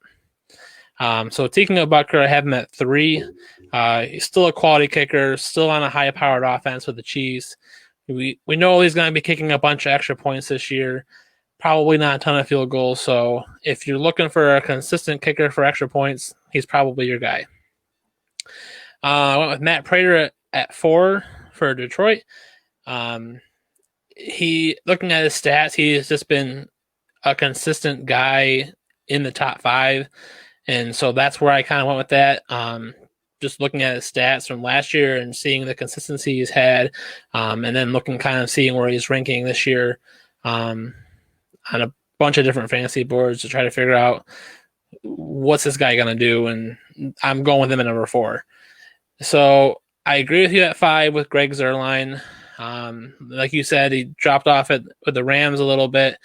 B: So taking a Butker, I have him at 3. He's still a quality kicker, still on a high-powered offense with the Chiefs. We know he's going to be kicking a bunch of extra points this year. Probably not a ton of field goals. So if you're looking for a consistent kicker for extra points, he's probably your guy. I went with Matt Prater at 4 for Detroit. Looking at his stats, he's just been a consistent guy in the top 5. And so that's where I kind of went with that. Just looking at his stats from last year and seeing the consistency he's had, and then seeing where he's ranking this year on a bunch of different fantasy boards to try to figure out what's this guy going to do. And I'm going with him at number 4. So I agree with you at 5 with Greg Zuerlein. Like you said, he dropped off with the Rams a little bit.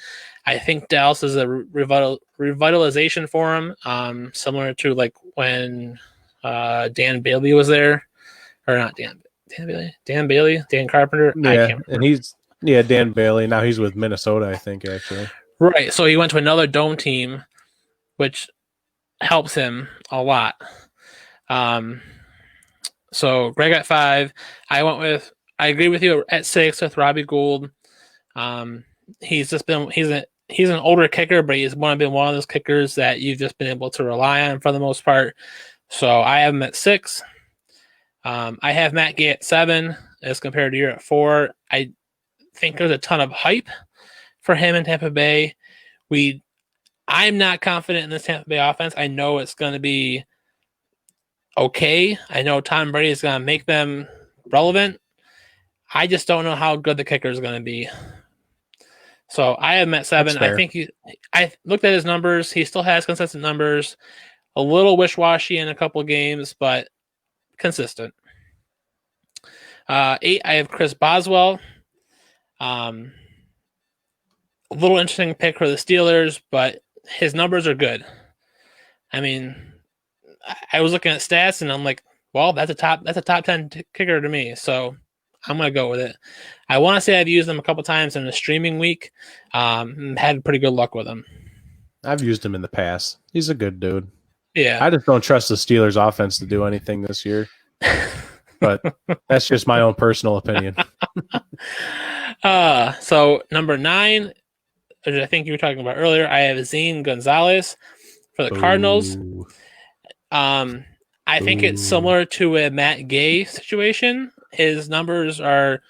B: I think Dallas is a revitalization for him, similar to like when Dan Bailey was there, or not Dan Bailey, Dan Carpenter.
A: Yeah, and Dan Bailey. Now he's with Minnesota, I think, actually.
B: Right, so he went to another dome team, which helps him a lot. So Greg at 5. I went with I agree with you at 6 with Robbie Gould. He's an older kicker, but he's been one of those kickers that you've just been able to rely on for the most part. So I have him at 6. I have Matt Gay at 7 as compared to you at 4. I think there's a ton of hype for him in Tampa Bay. I'm not confident in this Tampa Bay offense. I know it's going to be okay. I know Tom Brady is going to make them relevant. I just don't know how good the kicker is going to be. So I have him at 7. I think I looked at his numbers. He still has consistent numbers. A little wish-washy in a couple of games, but consistent. 8, I have Chris Boswell. A little interesting pick for the Steelers, but his numbers are good. I mean, I was looking at stats and I'm like, well, that's a top 10 kicker to me. So I'm going to go with it. I want to say I've used him a couple times in a streaming week. Had pretty good luck with him.
A: I've used him in the past. He's a good dude.
B: Yeah.
A: I just don't trust the Steelers offense to do anything this year. But that's just my own personal opinion.
B: So number 9, which I think you were talking about earlier, I have Zane Gonzalez for the Cardinals. I think it's similar to a Matt Gay situation. His numbers are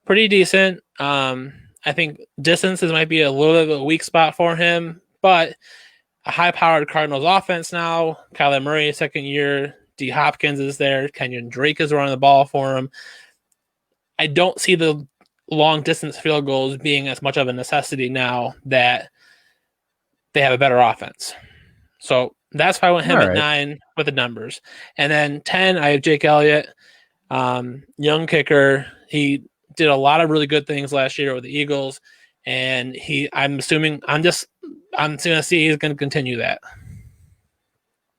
B: pretty decent. I think distances might be a little bit of a weak spot for him, but a high-powered Cardinals offense now. Kyler Murray, second year. D. Hopkins is there. Kenyon Drake is running the ball for him. I don't see the long-distance field goals being as much of a necessity now that they have a better offense. So that's why I went him at 9 with the numbers. And then 10, I have Jake Elliott, young kicker. He did a lot of really good things last year with the Eagles, and I'm going to see he's going to continue that.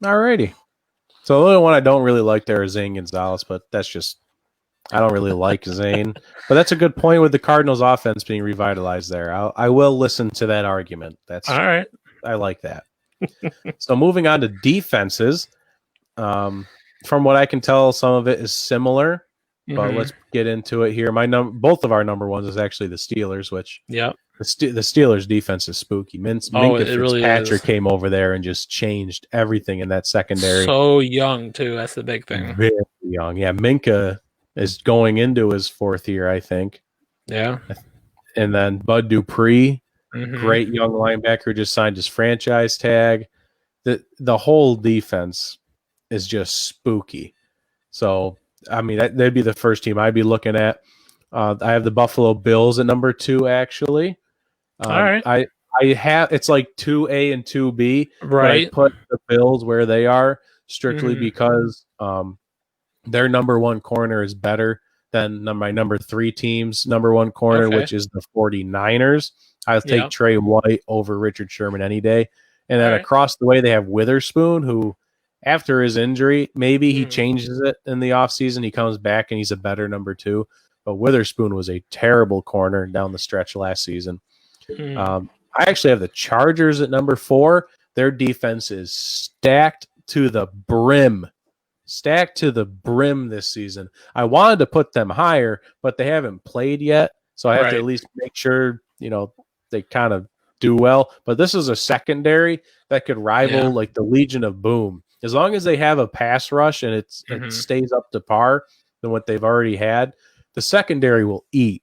A: Alrighty. So the only one I don't really like there is Zane Gonzalez, but that's just I don't really like Zane. But that's a good point with the Cardinals offense being revitalized there. I will listen to that argument. That's
B: all right.
A: I like that. So moving on to defenses. From what I can tell, some of it is similar, but let's get into it here. Both of our number ones is actually the Steelers, which the Steelers defense is spooky. Minka Fitzpatrick came over there and just changed everything in that secondary.
B: So young too. That's the big thing.
A: Very young. Yeah, Minka is going into his 4th year, I think.
B: Yeah.
A: And then Bud Dupree, great young linebacker, just signed his franchise tag. The whole defense is just spooky. So, I mean, that'd be the first team I'd be looking at. I have the Buffalo Bills at number 2, actually.
B: All right.
A: I have it's like 2A and 2B.
B: Right.
A: I put the Bills where they are strictly because their number 1 corner is better than my number 3 team's number 1 corner, which is the 49ers. I'll take Trey White over Richard Sherman any day. And then across the way, they have Witherspoon, who after his injury, maybe he changes it in the offseason. He comes back and he's a better number 2. But Witherspoon was a terrible corner down the stretch last season. I actually have the Chargers at number 4. Their defense is stacked to the brim. Stacked to the brim this season. I wanted to put them higher, but they haven't played yet. So I have to at least make sure, they kind of do well. But this is a secondary that could rival like the Legion of Boom. As long as they have a pass rush and it stays up to par than what they've already had, the secondary will eat.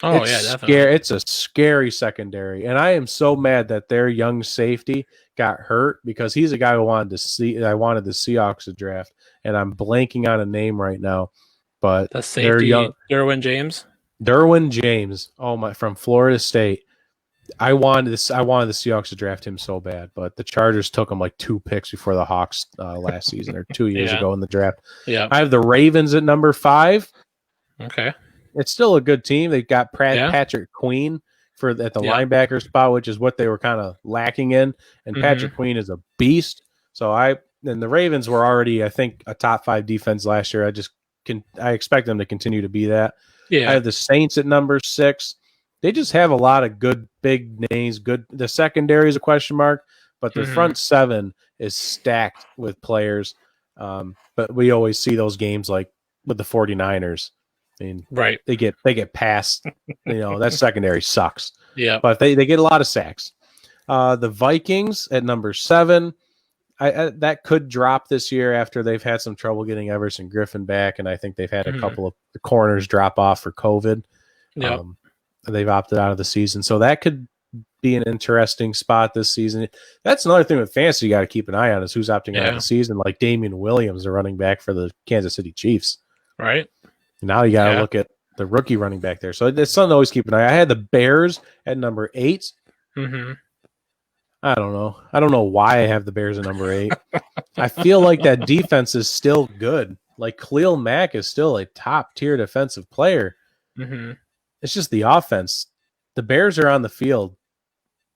B: Oh, definitely.
A: It's a scary secondary. And I am so mad that their young safety got hurt because he's a guy I wanted the Seahawks to draft. And I'm blanking on a name right now. But
B: the safety, Derwin James.
A: Derwin James. Oh my, from Florida State. I wanted the Seahawks to draft him so bad, but the Chargers took him like 2 picks before the Hawks last season or 2 years ago in the draft.
B: Yeah.
A: I have the Ravens at number 5.
B: Okay.
A: It's still a good team. They got Patrick Queen at the linebacker spot, which is what they were kind of lacking in. And Patrick Queen is a beast. So the Ravens were already, I think, a top 5 defense last year. I expect them to continue to be that.
B: Yeah.
A: I have the Saints at number 6. They just have a lot of good big names. The secondary is a question mark, but the front 7 is stacked with players. But we always see those games like with the 49ers. I mean,
B: right.
A: They get past. That secondary sucks.
B: Yeah,
A: but they get a lot of sacks. The Vikings at number 7. I that could drop this year after they've had some trouble getting Everson Griffin back, and I think they've had a couple of the corners drop off for COVID.
B: yeah,
A: They've opted out of the season, so that could be an interesting spot this season. That's another thing with fantasy you got to keep an eye on is who's opting out of the season, like Damian Williams, the running back for the Kansas City Chiefs.
B: right.
A: Now you got to look at the rookie running back there. So it's something to always keep an eye. I had the Bears at number 8.
B: Mm-hmm.
A: I don't know. I don't know why I have the Bears at number 8. I feel like that defense is still good. Like Khalil Mack is still a top tier defensive player.
B: Mm-hmm.
A: It's just the offense. The Bears are on the field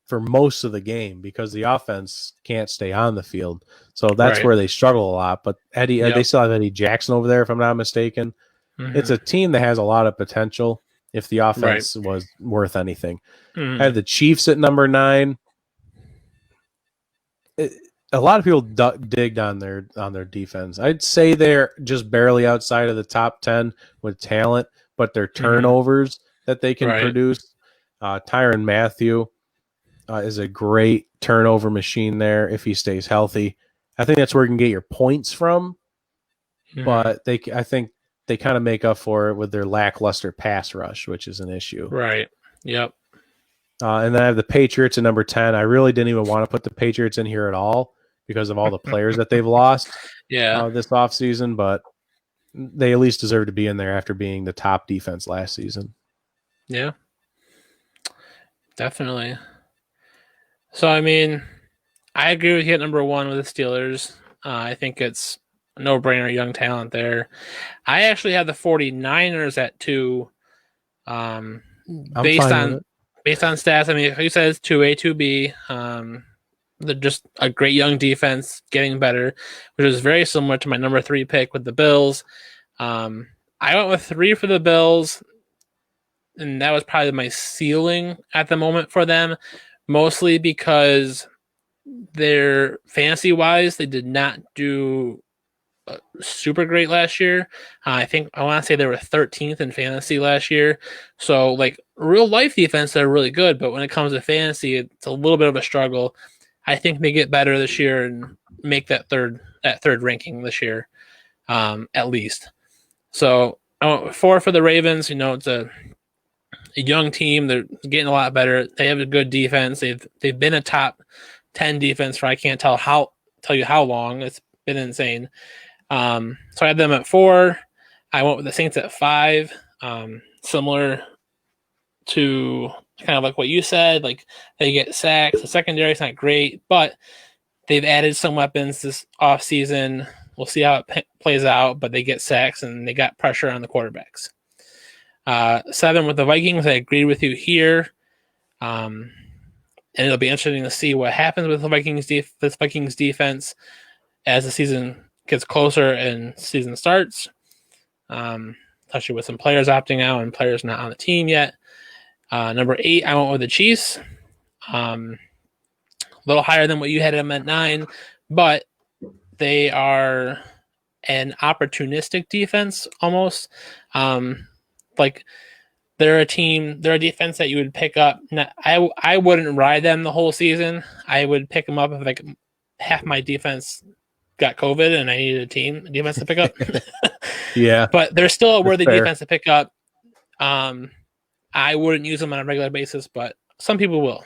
A: for most of the game because the offense can't stay on the field. So that's where they struggle a lot. But they still have Eddie Jackson over there, if I'm not mistaken. Mm-hmm. It's a team that has a lot of potential if the offense was worth anything. Mm-hmm. I have the Chiefs at number 9. A lot of people digged on their defense. I'd say they're just barely outside of the top 10 with talent, but their turnovers that they can produce. Tyrann Mathieu is a great turnover machine there if he stays healthy. I think that's where you can get your points from, but I think they kind of make up for it with their lackluster pass rush, which is an issue.
B: Right. Yep.
A: And then I have the Patriots at number 10. I really didn't even want to put the Patriots in here at all because of all the players that they've lost this offseason, but they at least deserve to be in there after being the top defense last season.
B: Yeah. Definitely. So, I mean, I agree with you at number 1 with the Steelers. I think it's a no-brainer, young talent there. I actually have the 49ers at 2 based on stats. I mean, you said it's 2A, 2B. They're just a great young defense, getting better, which is very similar to my number 3 pick with the Bills. I went with 3 for the Bills, and that was probably my ceiling at the moment for them, mostly because they're fantasy-wise, they did not do super great last year. I want to say they were 13th in fantasy last year. So, like, real life defense, they're really good, but when it comes to fantasy, it's a little bit of a struggle. I think they get better this year and make that third ranking this year, at least. So, 4 for the Ravens. It's a young team. They're getting a lot better. They have a good defense. They've been a top 10 defense for I can't tell you how long. It's been insane. So I had them at 4. I went with the Saints at 5. Similar to kind of like what you said, like they get sacks. The secondary's not great, but they've added some weapons this offseason. We'll see how it plays out, but they get sacks and they got pressure on the quarterbacks. 7 with the Vikings. I agree with you here. And it'll be interesting to see what happens with the Vikings defense as the season gets closer and season starts. Especially with some players opting out and players not on the team yet. Number 8, I went with the Chiefs. A little higher than what you had them at 9, but they are an opportunistic defense almost. Like they're a defense that you would pick up. I wouldn't ride them the whole season. I would pick them up if like half my defense got COVID and I needed a defense to pick up.
A: Yeah.
B: But they're still a worthy defense to pick up. I wouldn't use them on a regular basis, but some people will.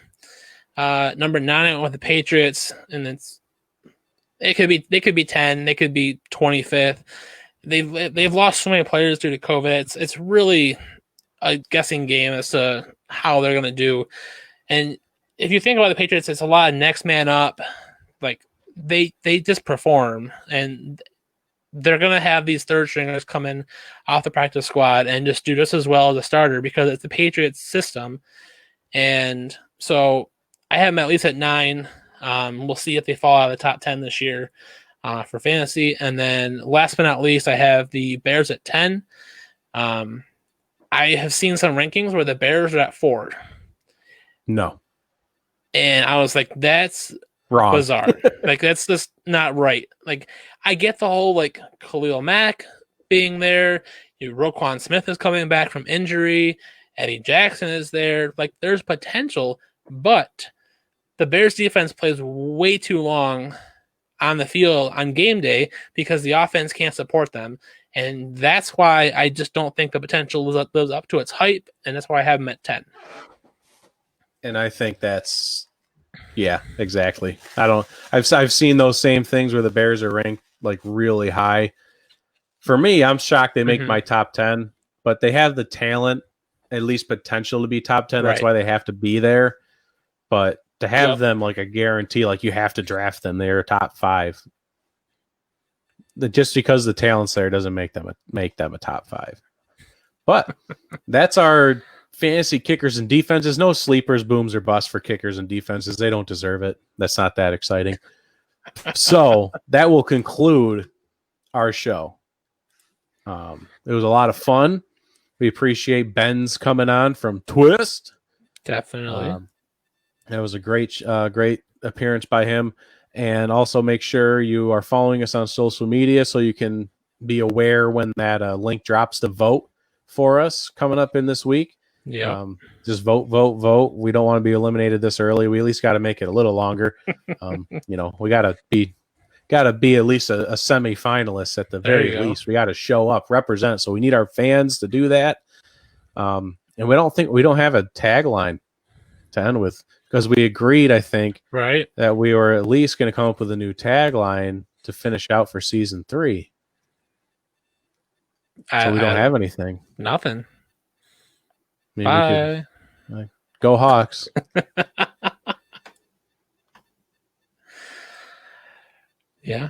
B: Number 9, I went with the Patriots, and they could be 10, they could be 25th. They've lost so many players due to COVID. It's really a guessing game as to how they're going to do. And if you think about the Patriots, it's a lot of next man up. Like they just perform, and they're going to have these third stringers come in off the practice squad and just do just as well as a starter because it's the Patriots system. And so I have them at least at 9. We'll see if they fall out of the top 10 this year for fantasy. And then last but not least, I have the Bears at 10. I have seen some rankings where the Bears are at 4.
A: No.
B: And I was like, that's
A: wrong.
B: Bizarre. Like, that's just not right. Like, I get the whole, like, Khalil Mack being there. Roquan Smith is coming back from injury. Eddie Jackson is there. Like, there's potential, but the Bears defense plays way too long on the field on game day because the offense can't support them. And that's why I just don't think the potential lives up to its hype, and that's why I have them at 10.
A: And I think that's, yeah, exactly. I've seen those same things where the Bears are ranked like really high. For me, I'm shocked they make my top 10, but they have the talent, at least potential to be top 10. That's why they have to be there. But to have them like a guarantee, like you have to draft them, they're top 5. Just because the talent's there doesn't make them a top 5. But that's our fantasy kickers and defenses. No sleepers, booms, or busts for kickers and defenses. They don't deserve it. That's not that exciting. So that will conclude our show. It was a lot of fun. We appreciate Benz coming on from Twist.
B: Definitely.
A: That was a great appearance by him. And also make sure you are following us on social media so you can be aware when that link drops to vote for us coming up in this week.
B: Yeah.
A: Just vote. We don't want to be eliminated this early. We at least got to make it a little longer. We got to be at least a semi-finalist at the very least. We got to show up, represent. So we need our fans to do that. And we don't have a tagline to end with, because we agreed, I think, that we were at least going to come up with a new tagline to finish out for season 3. So we don't have anything.
B: Nothing.
A: Maybe
B: Bye.
A: Go Hawks.
B: Yeah.